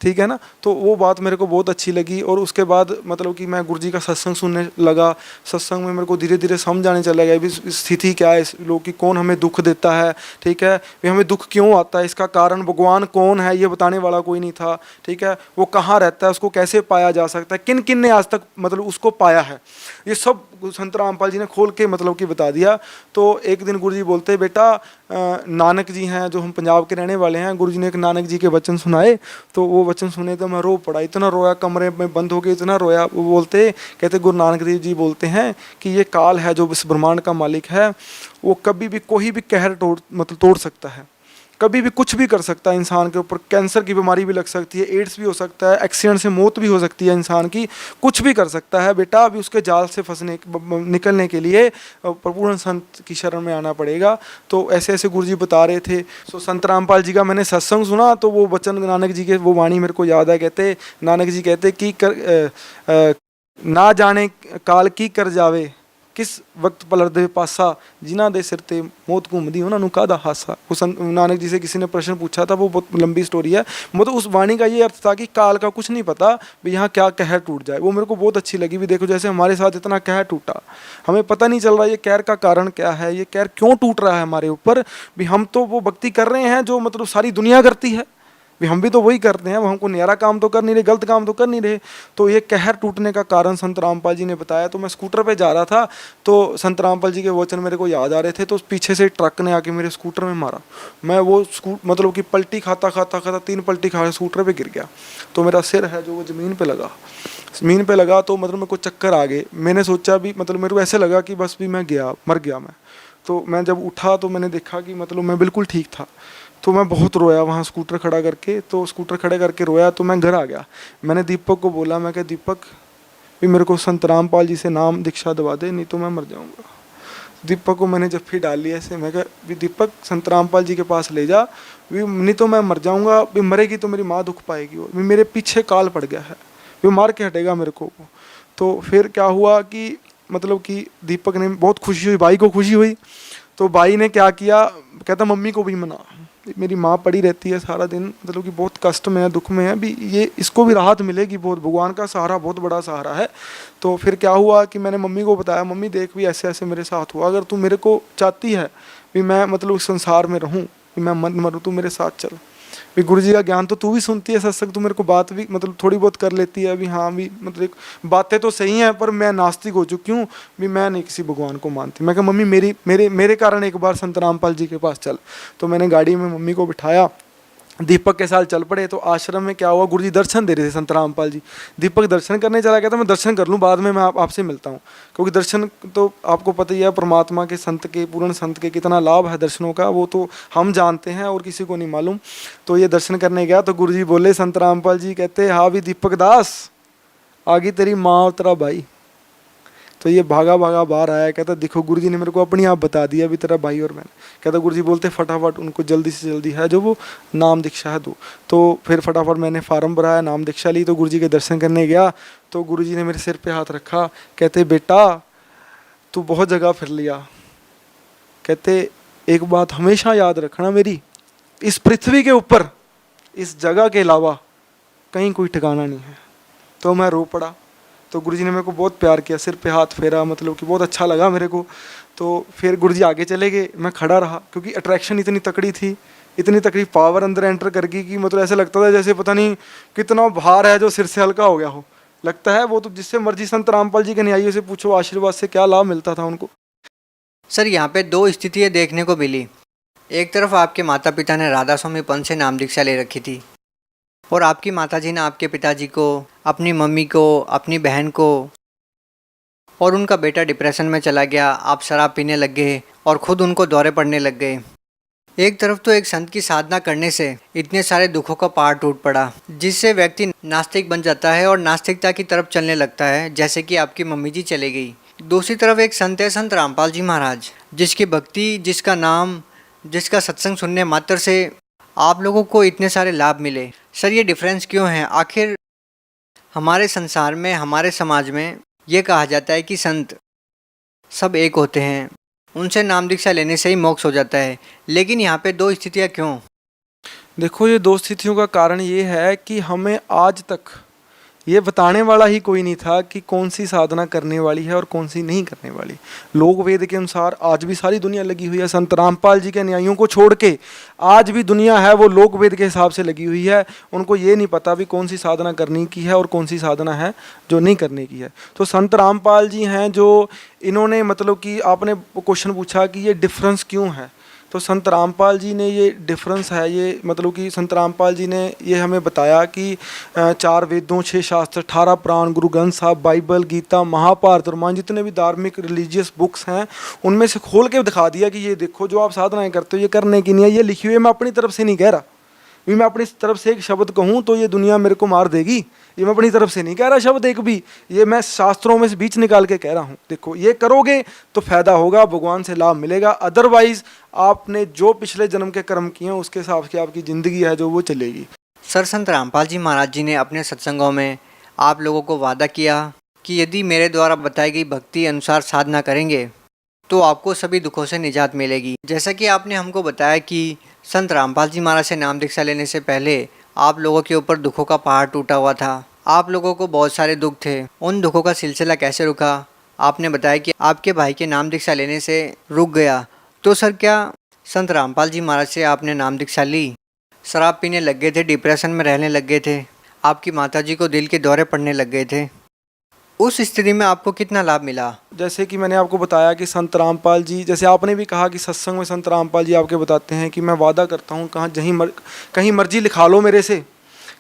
ठीक है ना। तो वो बात मेरे को बहुत अच्छी लगी। और उसके बाद मतलब कि मैं गुरुजी का सत्संग सुनने लगा। सत्संग में मेरे को धीरे धीरे समझ आने चला गया भी स्थिति क्या है इस लोग की, कौन हमें दुख देता है, ठीक है, भी हमें दुख क्यों आता है, इसका कारण भगवान कौन है ये बताने वाला कोई नहीं था, ठीक है। वो कहाँ रहता है, उसको कैसे पाया जा सकता है, किन किन ने आज तक मतलब उसको पाया है, ये सब संत रामपाल जी ने खोल के मतलब कि बता दिया। तो एक दिन गुरुजी बोलते बेटा नानक जी हैं जो हम पंजाब के रहने वाले हैं, गुरुजी ने एक नानक जी के वचन सुनाए। तो वो वचन सुने तो मैं रो पड़ा, इतना रोया, कमरे में बंद हो गए, इतना रोया। वो बोलते कहते गुरु नानक देव जी बोलते हैं कि ये काल है जो इस ब्रह्मांड का मालिक है, वो कभी भी कोई भी कहर तोड़ सकता है, कभी भी कुछ भी कर सकता है इंसान के ऊपर। कैंसर की बीमारी भी लग सकती है, एड्स भी हो सकता है, एक्सीडेंट से मौत भी हो सकती है इंसान की, कुछ भी कर सकता है बेटा। अभी उसके जाल से निकलने के लिए पूर्ण संत की शरण में आना पड़ेगा। तो ऐसे ऐसे गुरुजी बता रहे थे। सो संत रामपाल जी का मैंने सत्संग सुना तो वो वचन नानक जी के वो वाणी मेरे को याद है। कहते नानक जी कहते कि ना जाने काल की कर जावे, किस वक्त पलट दे पासा, जिन्हां दे सिर ते मौत घूमदी उन्होंने कादा हासा। उस नानक जी से किसी ने प्रश्न पूछा था, वो बहुत लंबी स्टोरी है। मतलब उस वाणी का ये अर्थ था कि काल का कुछ नहीं पता भी यहाँ क्या कहर टूट जाए। वो मेरे को बहुत अच्छी लगी भी देखो जैसे हमारे साथ इतना कहर टूटा, हमें पता नहीं चल रहा ये कहर का कारण क्या है, ये कहर क्यों टूट रहा है हमारे ऊपर। भी हम तो वो भक्ति कर रहे हैं जो मतलब सारी दुनिया करती है, भी हम भी तो वही करते हैं, वो हमको न्यारा काम तो कर नहीं रहे, गलत काम तो कर नहीं रहे। तो ये कहर टूटने का कारण संत रामपाल जी ने बताया। तो मैं स्कूटर पे जा रहा था तो संत रामपाल जी के वचन मेरे को याद आ रहे थे। तो पीछे से ट्रक ने आके मेरे स्कूटर में मारा। मैं वो मतलब कि पलटी खाता 3 पलटी खा स्कूटर पे गिर गया। तो मेरा सिर है जो वो ज़मीन पे लगा। तो मतलब मेरे को चक्कर आ गए। मैंने सोचा भी मतलब मेरे को ऐसे लगा कि बस भी मैं मर गया मैं। तो मैं जब उठा तो मैंने देखा कि मतलब मैं बिल्कुल ठीक था। तो मैं बहुत रोया वहाँ स्कूटर खड़ा करके। तो स्कूटर खड़े करके रोया तो मैं घर आ गया। मैंने दीपक को बोला, मैं कहा दीपक भी मेरे को संत रामपाल जी से नाम दीक्षा दवा दे, नहीं तो मैं मर जाऊँगा। दीपक को मैंने जब फिर डाल लिया ऐसे, मैं कहा भी दीपक संत रामपाल जी के पास ले जा, भी नहीं तो मैं मर जाऊँगा, भी मरेगी तो मेरी माँ दुख पाएगी। भी मेरे पीछे काल पड़ गया है, वो मार के हटेगा मेरे को। तो फिर क्या हुआ कि मतलब कि दीपक ने बहुत खुशी हुई, भाई को खुशी हुई, तो भाई ने क्या किया, कहता मम्मी को भी मना, मेरी माँ पड़ी रहती है सारा दिन, मतलब कि बहुत कष्ट में है, दुख में है, भी ये इसको भी राहत मिलेगी, बहुत भगवान का सहारा बहुत बड़ा सहारा है। तो फिर क्या हुआ कि मैंने मम्मी को बताया, मम्मी देख भी ऐसे ऐसे मेरे साथ हुआ, अगर तू मेरे को चाहती है भी मैं मतलब उस संसार में रहूँ, कि मैं मर मरूँ, तू मेरे साथ चल। भी गुरु जी का ज्ञान तो तू भी सुनती है, सत्संग तू मेरे को बात भी मतलब थोड़ी बहुत कर लेती है, अभी हाँ भी मतलब एक बातें तो सही हैं, पर मैं नास्तिक हो चुकी हूँ, भी मैं नहीं किसी भगवान को मानती। मैं कहा मम्मी मेरी मेरे मेरे कारण एक बार संत रामपाल जी के पास चल। तो मैंने गाड़ी में मम्मी को बिठाया, दीपक के साथ चल पड़े। तो आश्रम में क्या हुआ, गुरु जी दर्शन दे रहे थे संत रामपाल जी, दीपक दर्शन करने चला गया था, मैं दर्शन कर लूँ बाद में मैं आपसे मिलता हूँ, क्योंकि दर्शन तो आपको पता ही है परमात्मा के, संत के, पूर्ण संत के कितना लाभ है दर्शनों का, वो तो हम जानते हैं और किसी को नहीं मालूम। तो ये दर्शन करने गया तो गुरु जी बोले, संत रामपाल जी कहते, हाँ भी दीपक दास, आगे तेरी माँ और तेरा भाई। तो ये भागा भागा बाहर आया, कहता देखो गुरुजी ने मेरे को अपनी आप बता दिया भी तेरा भाई और मैं। कहता गुरुजी बोलते फटाफट उनको जल्दी से जल्दी है जो वो नाम दीक्षा है दो। तो फिर फटाफट मैंने फार्म भराया, नाम दीक्षा ली, तो गुरुजी के दर्शन करने गया तो गुरुजी ने मेरे सिर पे हाथ रखा, कहते बेटा तू बहुत जगह फिर लिया, कहते एक बात हमेशा याद रखना मेरी, इस पृथ्वी के ऊपर इस जगह के अलावा कहीं कोई ठिकाना नहीं है। तो मैं रो पड़ा। तो गुरुजी ने मेरे को बहुत प्यार किया, सिर पे हाथ फेरा, मतलब कि बहुत अच्छा लगा मेरे को। तो फिर गुरुजी आगे चले गए, मैं खड़ा रहा, क्योंकि अट्रैक्शन इतनी तकड़ी थी, इतनी तकड़ी पावर अंदर एंटर कर गई कि मतलब ऐसा लगता था जैसे पता नहीं कितना भार है जो सिर से हल्का हो गया हो। लगता है वो तो जिससे मर्जी संत रामपाल जी के न्यायियों से पूछो, आशीर्वाद से क्या लाभ मिलता था उनको। सर यहाँ पे दो स्थितियाँ देखने को मिली। एक तरफ आपके माता पिता ने राधा स्वामी पंथ से नाम दीक्षा ले रखी थी, और आपकी माताजी ने आपके पिताजी को, अपनी मम्मी को, अपनी बहन को, और उनका बेटा डिप्रेशन में चला गया, आप शराब पीने लग गए और ख़ुद उनको दौरे पड़ने लग गए। एक तरफ तो एक संत की साधना करने से इतने सारे दुखों का पहाड़ टूट पड़ा, जिससे व्यक्ति नास्तिक बन जाता है और नास्तिकता की तरफ चलने लगता है, जैसे कि आपकी मम्मी जी चले गई। दूसरी तरफ एक संत है संत रामपाल जी महाराज, जिसकी भक्ति, जिसका नाम, जिसका सत्संग सुनने मात्र से आप लोगों को इतने सारे लाभ मिले। सर ये डिफरेंस क्यों है? आखिर हमारे संसार में, हमारे समाज में ये कहा जाता है कि संत सब एक होते हैं, उनसे नाम दीक्षा लेने से ही मोक्ष हो जाता है, लेकिन यहाँ पे दो स्थितियाँ क्यों? देखो ये दो स्थितियों का कारण ये है कि हमें आज तक ये बताने वाला ही कोई नहीं था कि कौन सी साधना करने वाली है और कौन सी नहीं करने वाली। लोक वेद के अनुसार आज भी सारी दुनिया लगी हुई है, संत रामपाल जी के अनुयायियों को छोड़ के आज भी दुनिया है वो लोक वेद के हिसाब से लगी हुई है। उनको ये नहीं पता भी कौन सी साधना करने की है और कौन सी साधना है जो नहीं करने की है। तो संत रामपाल जी हैं जो इन्होंने मतलब कि आपने क्वेश्चन पूछा कि ये डिफरेंस क्यों है, तो संत रामपाल जी ने ये डिफरेंस है, ये मतलब कि संत रामपाल जी ने ये हमें बताया कि 4 वेदों, 6 शास्त्र, 18 पुराण, गुरु ग्रंथ साहब, बाइबल, गीता, महाभारत, रामायण, जितने भी धार्मिक रिलीजियस बुक्स हैं उनमें से खोल के दिखा दिया कि ये देखो जो आप साधनाएं करते हो ये करने की नहीं है, ये लिखी हुई है। मैं अपनी तरफ से नहीं कह रहा, भी मैं अपनी तरफ से एक शब्द कहूँ तो ये दुनिया मेरे को मार देगी, ये मैं अपनी तरफ से नहीं कह रहा शब्द एक भी, ये मैं शास्त्रों में से बीच निकाल के कह रहा हूँ। देखो ये करोगे तो फायदा होगा, भगवान से लाभ मिलेगा, अदरवाइज आपने जो पिछले जन्म के कर्म किए हैं उसके हिसाब से आपकी ज़िंदगी है जो वो चलेगी। सर संत रामपाल जी महाराज जी ने अपने सत्संगों में आप लोगों को वादा किया कि यदि मेरे द्वारा बताई गई भक्ति अनुसार साधना करेंगे तो आपको सभी दुखों से निजात मिलेगी। जैसा कि आपने हमको बताया कि संत रामपाल जी महाराज से नाम दीक्षा लेने से पहले आप लोगों के ऊपर दुखों का पहाड़ टूटा हुआ था, आप लोगों को बहुत सारे दुख थे। उन दुखों का सिलसिला कैसे रुका? आपने बताया कि आपके भाई के नाम दीक्षा लेने से रुक गया। तो सर क्या संत रामपाल जी महाराज से आपने नाम दीक्षा ली, शराब पीने लग गए थे, डिप्रेशन में रहने लग गए थे, आपकी माताजी को दिल के दौरे पड़ने लग गए थे, उस स्थिति में आपको कितना लाभ मिला? जैसे कि मैंने आपको बताया कि संत रामपाल जी, जैसे आपने भी कहा कि सत्संग में संत रामपाल जी आपके बताते हैं कि मैं वादा करता हूँ कहीं मर्जी लिखा लो मेरे से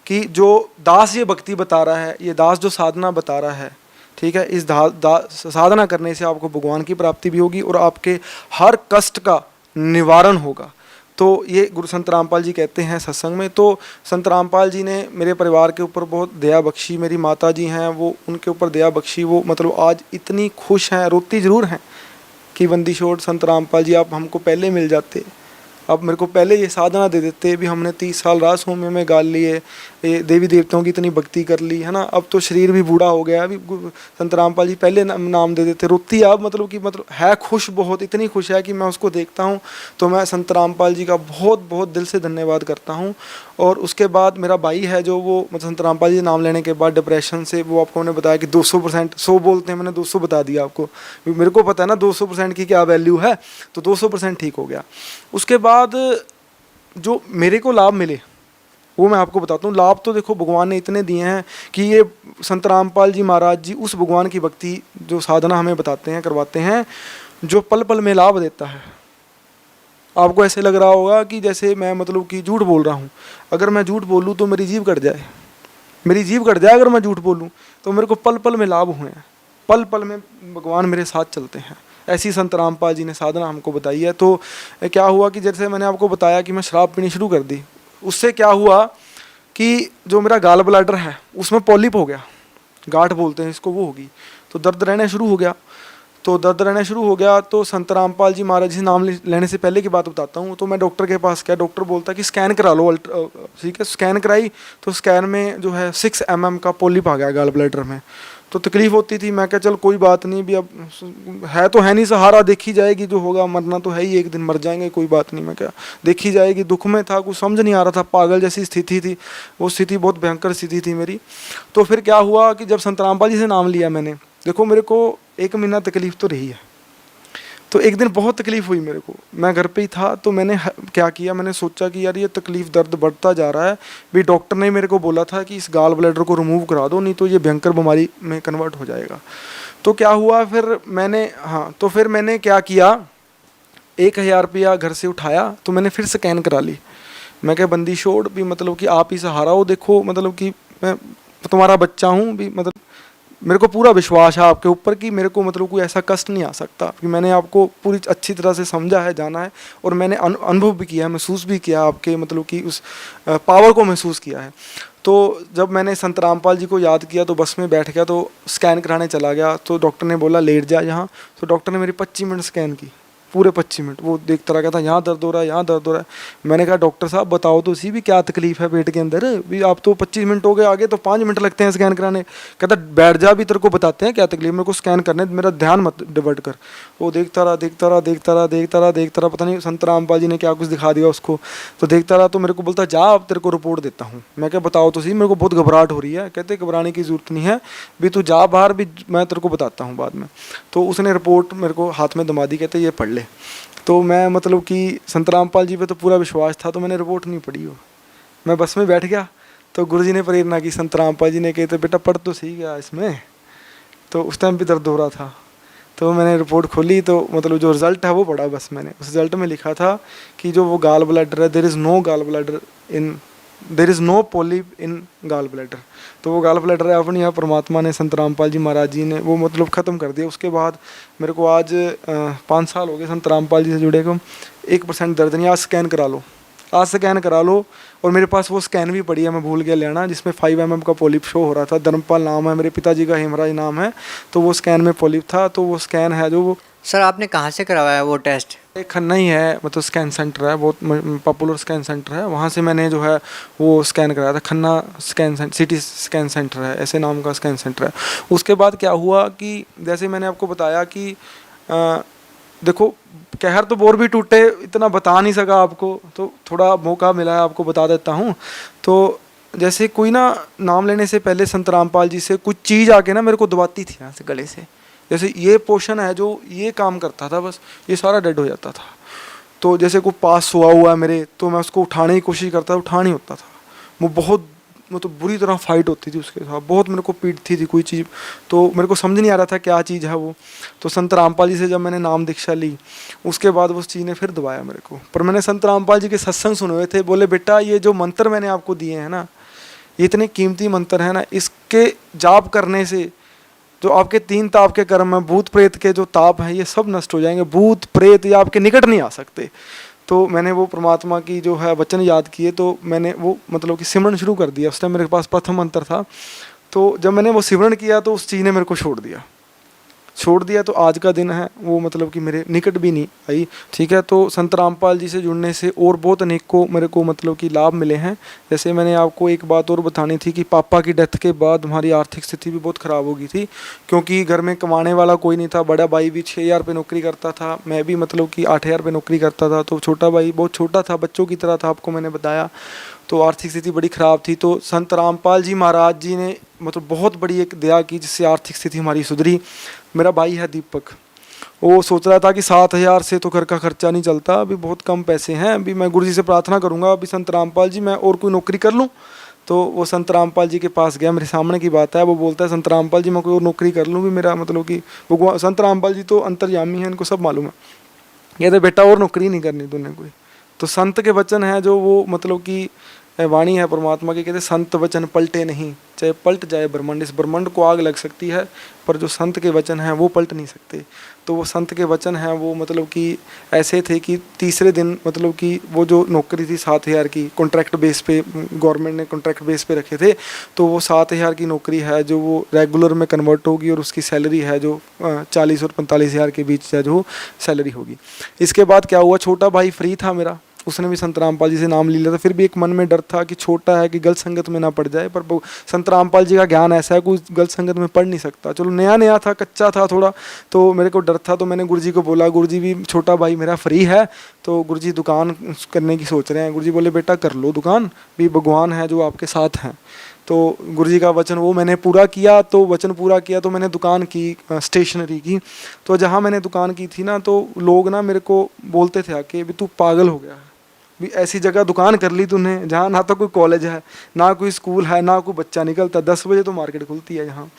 कि जो दास ये भक्ति बता रहा है, ये दास जो साधना बता रहा है, ठीक है, इस साधना करने से आपको भगवान की प्राप्ति भी होगी और आपके हर कष्ट का निवारण होगा। तो ये गुरु संत रामपाल जी कहते हैं सत्संग में। तो संत रामपाल जी ने मेरे परिवार के ऊपर बहुत दया बख्शी, मेरी माता जी हैं वो उनके ऊपर दया बख्शी, वो मतलब आज इतनी खुश हैं, रोती ज़रूर हैं कि बंदी छोड़ संत रामपाल जी आप हमको पहले मिल जाते, अब मेरे को पहले ये साधना दे देते भी, हमने 30 साल रास होम में गाल लिए, ये देवी देवताओं की इतनी भक्ति कर ली है ना, अब तो शरीर भी बूढ़ा हो गया। अभी संत रामपाल जी पहले नाम दे देते, रोती अब मतलब है खुश, बहुत इतनी खुश है कि मैं उसको देखता हूँ तो मैं संत रामपाल जी का बहुत बहुत दिल से धन्यवाद करता हूँ। और उसके बाद मेरा भाई है जो वो मतलब संत रामपाल जी नाम लेने के बाद डिप्रेशन से, वो आपको मैंने बताया कि 200%, 100 बोलते हैं, मैंने 200 बता दिया आपको, मेरे को पता है ना 200% की क्या वैल्यू है, तो 200% ठीक हो गया। उसके बाद जो मेरे को लाभ मिले वो मैं आपको बताता हूँ। लाभ तो देखो भगवान ने इतने दिए हैं कि ये संत रामपाल जी महाराज जी उस भगवान की भक्ति जो साधना हमें बताते हैं, करवाते हैं, जो पल पल में लाभ देता है। आपको ऐसे लग रहा होगा कि जैसे मैं मतलब कि झूठ बोल रहा हूँ, अगर मैं झूठ बोलूँ तो मेरी जीभ कट जाए, मेरी जीभ कट जाए अगर मैं झूठ बोलूँ, तो मेरे को पल पल में लाभ हुए हैं, पल पल में भगवान मेरे साथ चलते हैं। ऐसी संत रामपाल जी ने साधना हमको बताई है। तो क्या हुआ कि जैसे मैंने आपको बताया कि मैं शराब पीनी शुरू कर दी, उससे क्या हुआ कि जो मेरा गाल ब्लैडर है उसमें पॉलिप हो गया, गांठ बोलते हैं इसको, वो होगी, तो दर्द रहना शुरू हो गया। तो दर्द रहना शुरू हो गया तो संत रामपाल जी महाराज जी नाम लेने से पहले की बात बताता हूँ। तो मैं डॉक्टर के पास गया, डॉक्टर बोलता कि स्कैन करा लो, ठीक है, स्कैन कराई तो स्कैन में जो है 6 mm का पॉलिप आ गया गाल ब्लैडर में। तो तकलीफ होती थी, मैं क्या चल कोई बात नहीं, भी अब है तो है नहीं, सहारा देखी जाएगी, जो होगा मरना तो है ही, एक दिन मर जाएंगे, कोई बात नहीं, मैं क्या देखी जाएगी। दुख में था, कुछ समझ नहीं आ रहा था, पागल जैसी स्थिति थी, वो स्थिति बहुत भयंकर स्थिति थी मेरी। तो फिर क्या हुआ कि जब संत रामपाल जी से नाम लिया मैंने, देखो मेरे को 1 महीना तकलीफ तो रही है। तो एक दिन बहुत तकलीफ हुई मेरे को, मैं घर पे ही था, तो मैंने क्या किया, मैंने सोचा कि यार ये तकलीफ दर्द बढ़ता जा रहा है, भी डॉक्टर ने मेरे को बोला था कि इस गाल ब्लैडर को रिमूव करा दो, नहीं तो ये भयंकर बीमारी में कन्वर्ट हो जाएगा। तो क्या हुआ फिर मैंने क्या किया, 1000 रुपया घर से उठाया, तो मैंने फिर स्कैन करा ली। मैं क्या बंदी छोड़, भी मतलब कि आप ही सहारा हो, देखो मतलब कि मैं तुम्हारा बच्चा हूँ, भी मतलब मेरे को पूरा विश्वास है आपके ऊपर कि मेरे को मतलब कोई ऐसा कष्ट नहीं आ सकता, कि मैंने आपको पूरी अच्छी तरह से समझा है, जाना है, और मैंने अनुभव भी किया है, महसूस भी किया आपके मतलब कि उस पावर को महसूस किया है। तो जब मैंने संत रामपाल जी को याद किया तो बस में बैठ गया, तो स्कैन कराने चला गया, तो डॉक्टर ने बोला लेट जा यहाँ। तो डॉक्टर ने मेरी 25 मिनट स्कैन की, पूरे 25 मिनट वो देखता रहा, कहता यहाँ दर्द हो रहा है, यहाँ दर्द हो रहा है। मैंने कहा डॉक्टर साहब बताओ तो सी भी क्या तकलीफ है पेट के अंदर, भी आप तो 25 मिनट हो गए, आगे तो 5 मिनट लगते हैं स्कैन कराने। कहता बैठ जा, भी तेरे को बताते हैं क्या तकलीफ, मेरे को स्कैन करने, मेरा ध्यान मत डिवर्ट कर। वो देखता रहा, पता नहीं संत रामपाल जी ने क्या कुछ दिखा दिया उसको। तो देखता रहा, तो मेरे को बोलता जा अब तेरे को रिपोर्ट देता हूँ। मैं क्या बताओ तो सी, मेरे को बहुत घबराहट हो रही है। कहते घबराने की ज़रूरत नहीं है, भी तू जा बाहर, भी मैं तेरे को बताता हूँ बाद में। तो उसने रिपोर्ट मेरे को हाथ में दमा दी, कहते ये पढ़ ले। तो मैं मतलब कि संत रामपाल जी पे तो पूरा विश्वास था, तो मैंने रिपोर्ट नहीं पढ़ी हो, मैं बस में बैठ गया। तो गुरुजी ने प्रेरणा की, संत रामपाल जी ने कहते बेटा पढ़ तो सही गया इसमें। तो उस टाइम भी दर्द हो रहा था, तो मैंने रिपोर्ट खोली, तो मतलब जो रिज़ल्ट है वो पढ़ा बस मैंने। उस रिज़ल्ट में लिखा था कि जो वो गाल ब्लैडर है, there is no polyp in gall bladder. तो वो गाल ब्लैडर है अपनी यहाँ परमात्मा ने, संत रामपाल जी महाराज जी ने वो मतलब ख़त्म कर दिया। उसके बाद मेरे को आज 5 साल हो गए संत रामपाल जी से जुड़े को, 1% दर्द नहीं। आज स्कैन करा लो, आज स्कैन करा लो। और मेरे पास वो स्कैन भी पड़ी है, मैं भूल गया लेना, जिसमें 5 mm का पॉलिप शो हो रहा था। धर्मपाल नाम है, मेरे पिताजी का हेमराज नाम है, तो वो स्कैन में पॉलिप था। तो वो स्कैन है जो वो। सर आपने कहाँ से करवाया वो टेस्ट? एक खन्ना ही है, मतलब स्कैन सेंटर है, बहुत पॉपुलर स्कैन सेंटर है, वहाँ से मैंने जो है वो स्कैन कराया था। Khanna scan CT scan centre है, ऐसे नाम का स्कैन सेंटर है। उसके बाद क्या हुआ कि जैसे मैंने आपको बताया कि देखो कहर तो बोर भी टूटे, इतना बता नहीं सका आपको, तो थोड़ा मौका मिला है आपको बता देता हूँ। तो जैसे कोई ना नाम लेने से पहले संत रामपाल जी से कुछ चीज़ आके ना मेरे को दबाती थी यहाँ से गले से, जैसे ये पोर्शन है जो ये काम करता था, बस ये सारा डेड हो जाता था। तो जैसे कोई पास सोआ हुआ है मेरे, तो मैं उसको उठाने की कोशिश करता था, उठा नहीं होता था। वो बहुत मतलब बुरी तरह फाइट होती थी उसके साथ, बहुत मेरे को पीटती थी कोई चीज़, तो मेरे को समझ नहीं आ रहा था क्या चीज़ है वो। तो संत रामपाल जी से जब मैंने नाम दीक्षा ली, उसके बाद उस चीज़ ने फिर दबाया मेरे को। पर मैंने संत रामपाल जी के सत्संग सुने हुए थे, बोले बेटा ये जो मंत्र मैंने आपको दिए हैं ना, ये इतने कीमती मंत्र हैं ना, इसके जाप करने से जो आपके 3 ताप के कर्म हैं, भूत प्रेत के जो ताप हैं, ये सब नष्ट हो जाएंगे। भूत प्रेत ये आपके निकट नहीं आ सकते। तो मैंने वो परमात्मा की जो है वचन याद किए, तो मैंने वो मतलब कि सिमरन शुरू कर दिया। उस टाइम मेरे पास प्रथम मंत्र था, तो जब मैंने वो सिमरन किया तो उस चीज़ ने मेरे को छोड़ दिया तो आज का दिन है वो मतलब कि मेरे निकट भी नहीं आई। ठीक है, तो संत रामपाल जी से जुड़ने से और बहुत अनेक को मेरे को मतलब कि लाभ मिले हैं। जैसे मैंने आपको एक बात और बतानी थी कि पापा की डेथ के बाद हमारी आर्थिक स्थिति भी बहुत ख़राब हो गई थी, क्योंकि घर में कमाने वाला कोई नहीं था। बड़ा भाई भी 6,000 रुपये नौकरी करता था, मैं भी मतलब कि 8,000 रुपये नौकरी करता था, तो छोटा भाई बहुत छोटा था, बच्चों की तरह था, आपको मैंने बताया। तो आर्थिक स्थिति बड़ी ख़राब थी। तो संत रामपाल जी महाराज जी ने मतलब बहुत बड़ी एक दया की, जिससे आर्थिक स्थिति हमारी सुधरी। मेरा भाई है दीपक, वो सोच रहा था कि 7,000 से तो घर का खर्चा नहीं चलता, अभी बहुत कम पैसे हैं, अभी मैं गुरु जी से प्रार्थना करूंगा अभी संत रामपाल जी मैं और कोई नौकरी कर लूं। तो वो संत रामपाल जी के पास गया, मेरे सामने की बात है, वो बोलता है संत रामपाल जी मैं कोई और नौकरी कर लूँ भी, मेरा मतलब कि भगवान संत रामपाल जी तो अंतर्यामी हैं, इनको सब मालूम है। कहते बेटा और नौकरी नहीं करनी तूने कोई। तो संत के वचन है जो वो मतलब कि वाणी है परमात्मा की, कहते संत वचन पलटे नहीं, चाहे पलट जाए ब्रह्मांड, इस ब्रह्मांड को आग लग सकती है पर जो संत के वचन हैं वो पलट नहीं सकते। तो वो संत के वचन हैं वो मतलब कि ऐसे थे कि तीसरे दिन मतलब कि वो जो नौकरी थी 7,000 की कॉन्ट्रैक्ट बेस पे, गवर्नमेंट ने कॉन्ट्रैक्ट बेस पे रखे थे, तो वो 7,000 की नौकरी है जो वो रेगुलर में कन्वर्ट होगी और उसकी सैलरी है जो 40 और 45,000 के बीच है जो सैलरी होगी। इसके बाद क्या हुआ, छोटा भाई फ्री था मेरा, उसने भी संत रामपाल जी से नाम ले लिया था। फिर भी एक मन में डर था कि छोटा है कि गलत संगत में ना पड़ जाए, पर संत रामपाल जी का ज्ञान ऐसा है कोई गलत संगत में पढ़ नहीं सकता। चलो नया नया था, कच्चा था थोड़ा, तो मेरे को डर था। तो मैंने गुरुजी को बोला, गुरुजी भी छोटा भाई मेरा फ्री है, तो गुरुजी दुकान करने की सोच रहे हैं। गुरुजी बोले बेटा कर लो दुकान, भी भगवान है जो आपके साथ हैं। तो गुरुजी का वचन वो मैंने पूरा किया, तो वचन पूरा किया तो मैंने दुकान की स्टेशनरी की। तो जहाँ मैंने दुकान की थी ना, तो लोग ना मेरे को बोलते थे आके भी तू पागल हो गया है, भी ऐसी जगह दुकान कर ली तूने जहाँ ना तो कोई कॉलेज है, ना कोई स्कूल है, ना कोई बच्चा निकलता, 10 बजे तो मार्केट खुलती है यहाँ।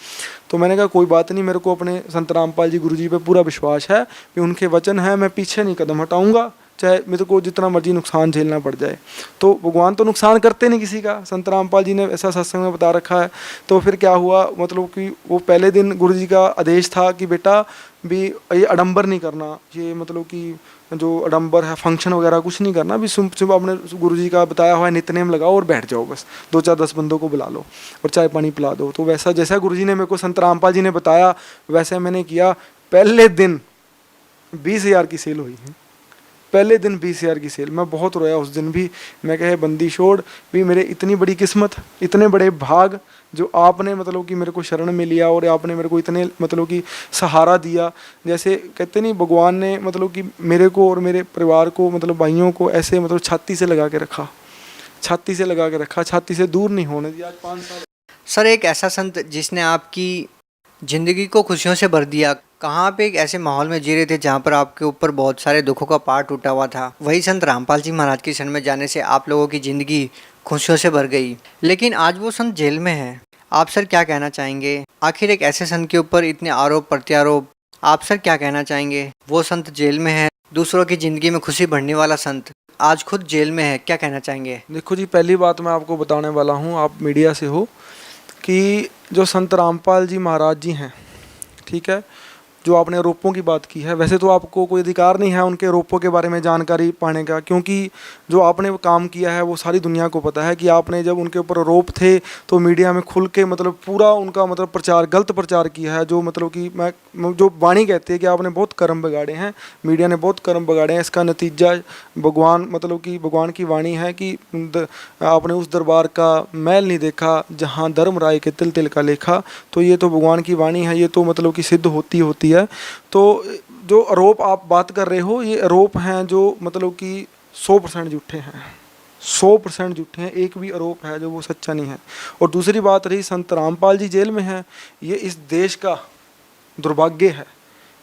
तो मैंने कहा कोई बात नहीं, मेरे को अपने संत रामपाल जी गुरुजी पे पूरा विश्वास है कि उनके वचन है, मैं पीछे नहीं कदम हटाऊंगा, चाहे मेरे को जितना मर्जी नुकसान झेलना पड़ जाए। तो भगवान तो नुकसान करते नहीं किसी का, संत रामपाल जी ने ऐसा सत्संग में बता रखा है। तो फिर क्या हुआ, मतलब कि वो पहले दिन गुरुजी का आदेश था कि बेटा भी ये आडंबर नहीं करना, ये मतलब कि जो आडंबर है फंक्शन वगैरह कुछ नहीं करना, भी सुबह अपने गुरुजी का बताया हुआ है नित्यनेम लगाओ और बैठ जाओ, बस 2-4-10 बंदों को बुला लो और चाय पानी पिला दो। तो वैसा जैसा गुरुजी ने मेरे को संत रामपाल जी ने बताया वैसे मैंने किया। पहले दिन 20,000 की सेल हुई है, पहले दिन 20,000 की सेल। मैं बहुत रोया उस दिन भी, मैं कहे बंदी छोड़ भी, मेरे इतनी बड़ी किस्मत, इतने बड़े भाग जो आपने मतलब कि मेरे को शरण में लिया और आपने मेरे को इतने मतलब कि सहारा दिया। जैसे कहते नहीं भगवान ने मतलब कि मेरे को और मेरे परिवार को मतलब भाइयों को ऐसे मतलब छाती से लगा के रखा, छाती से लगा के रखा, छाती से दूर नहीं होने दिया। आज 5 साल। सर एक ऐसा संत जिसने आपकी ज़िंदगी को खुशियों से भर दिया, कहाँ पे एक ऐसे माहौल में जी रहे थे जहाँ पर आपके ऊपर बहुत सारे दुखों का पहाड़ टूटा हुआ था, वही संत रामपाल जी महाराज की शरण में जाने से आप लोगों की ज़िंदगी खुशियों से भर गई। लेकिन आज वो संत जेल में है, आप सर क्या कहना चाहेंगे? आखिर एक ऐसे संत के ऊपर इतने आरोप प्रत्यारोप, आप सर क्या कहना चाहेंगे? वो संत जेल में है, दूसरों की ज़िंदगी में खुशी भरने वाला संत आज खुद जेल में है, क्या कहना चाहेंगे? देखो जी, पहली बात मैं आपको बताने वाला हूँ, आप मीडिया से हो, कि जो संत रामपाल जी महाराज जी हैं, ठीक है, जो आपने आरोपों की बात की है, वैसे तो आपको कोई अधिकार नहीं है उनके आरोपों के बारे में जानकारी पाने का, क्योंकि जो आपने वो काम किया है वो सारी दुनिया को पता है कि आपने जब उनके ऊपर आरोप थे तो मीडिया में खुल के मतलब पूरा उनका मतलब प्रचार, गलत प्रचार किया है। जो मतलब कि मैं जो वाणी कहती है कि आपने बहुत कर्म बिगाड़े हैं, मीडिया ने बहुत कर्म बिगाड़े हैं, इसका नतीजा भगवान मतलब कि भगवान की वाणी है कि आपने उस दरबार का मैल नहीं देखा जहाँ धर्म राय के तिल तिल का लेखा। तो ये तो भगवान की वाणी है, ये तो मतलब कि सिद्ध होती है। तो जो आरोप आप बात कर रहे हो, ये आरोप हैं जो मतलब कि 100% झूठे हैं, 100% झूठे हैं, एक भी आरोप है जो वो सच्चा नहीं है। और दूसरी बात रही संत रामपाल जी जेल में हैं, ये इस देश का दुर्भाग्य है,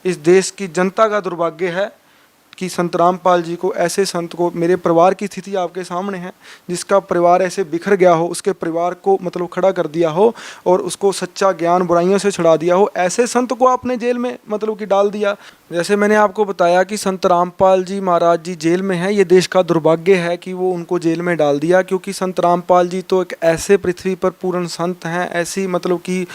इस देश की जनता का दुर्भाग्य है कि संत रामपाल जी को, ऐसे संत को, मेरे परिवार की स्थिति आपके सामने है, जिसका परिवार ऐसे बिखर गया हो, उसके परिवार को मतलब खड़ा कर दिया हो और उसको सच्चा ज्ञान बुराइयों से छुड़ा दिया हो, ऐसे संत को आपने जेल में मतलब कि डाल दिया। जैसे मैंने आपको बताया कि संत रामपाल जी महाराज जी जेल में हैं, ये देश का दुर्भाग्य है कि वो उनको जेल में डाल दिया, क्योंकि संत रामपाल जी तो एक ऐसे पृथ्वी पर पूर्ण संत हैं, ऐसी मतलब कि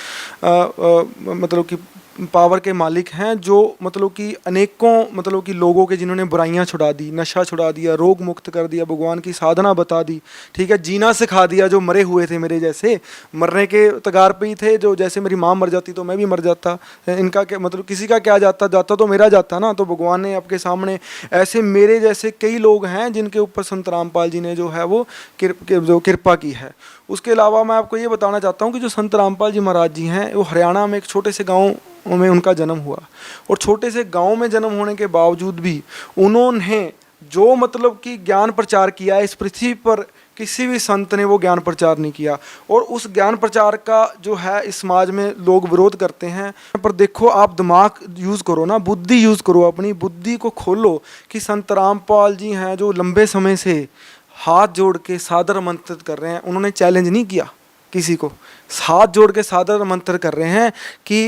पावर के मालिक हैं, जो मतलब कि अनेकों मतलब कि लोगों के जिन्होंने बुराइयां छुड़ा दी, नशा छुड़ा दिया, रोग मुक्त कर दिया, भगवान की साधना बता दी, ठीक है, जीना सिखा दिया। जो मरे हुए थे मेरे जैसे, मरने के तगार पे ही थे, जो जैसे मेरी माँ मर जाती तो मैं भी मर जाता, इनका क्या मतलब किसी का क्या जाता, जाता तो मेरा जाता ना। तो भगवान ने आपके सामने ऐसे मेरे जैसे कई लोग हैं जिनके ऊपर संत रामपाल जी ने जो है वो जो कृपा की है। उसके अलावा मैं आपको ये बताना चाहता हूँ कि जो संत रामपाल जी महाराज जी हैं, वो हरियाणा में एक छोटे से गाँव में उनका जन्म हुआ, और छोटे से गांव में जन्म होने के बावजूद भी उन्होंने जो मतलब कि ज्ञान प्रचार किया है, इस पृथ्वी पर किसी भी संत ने वो ज्ञान प्रचार नहीं किया। और उस ज्ञान प्रचार का जो है इस समाज में लोग विरोध करते हैं। पर देखो, आप दिमाग यूज़ करो ना, बुद्धि यूज़ करो, अपनी बुद्धि को खोलो कि संत रामपाल जी हैं जो लंबे समय से हाथ जोड़ के सादर आमंत्रित कर रहे हैं। उन्होंने चैलेंज नहीं किया किसी को, हाथ जोड़ के सादर मंत्र कर रहे हैं कि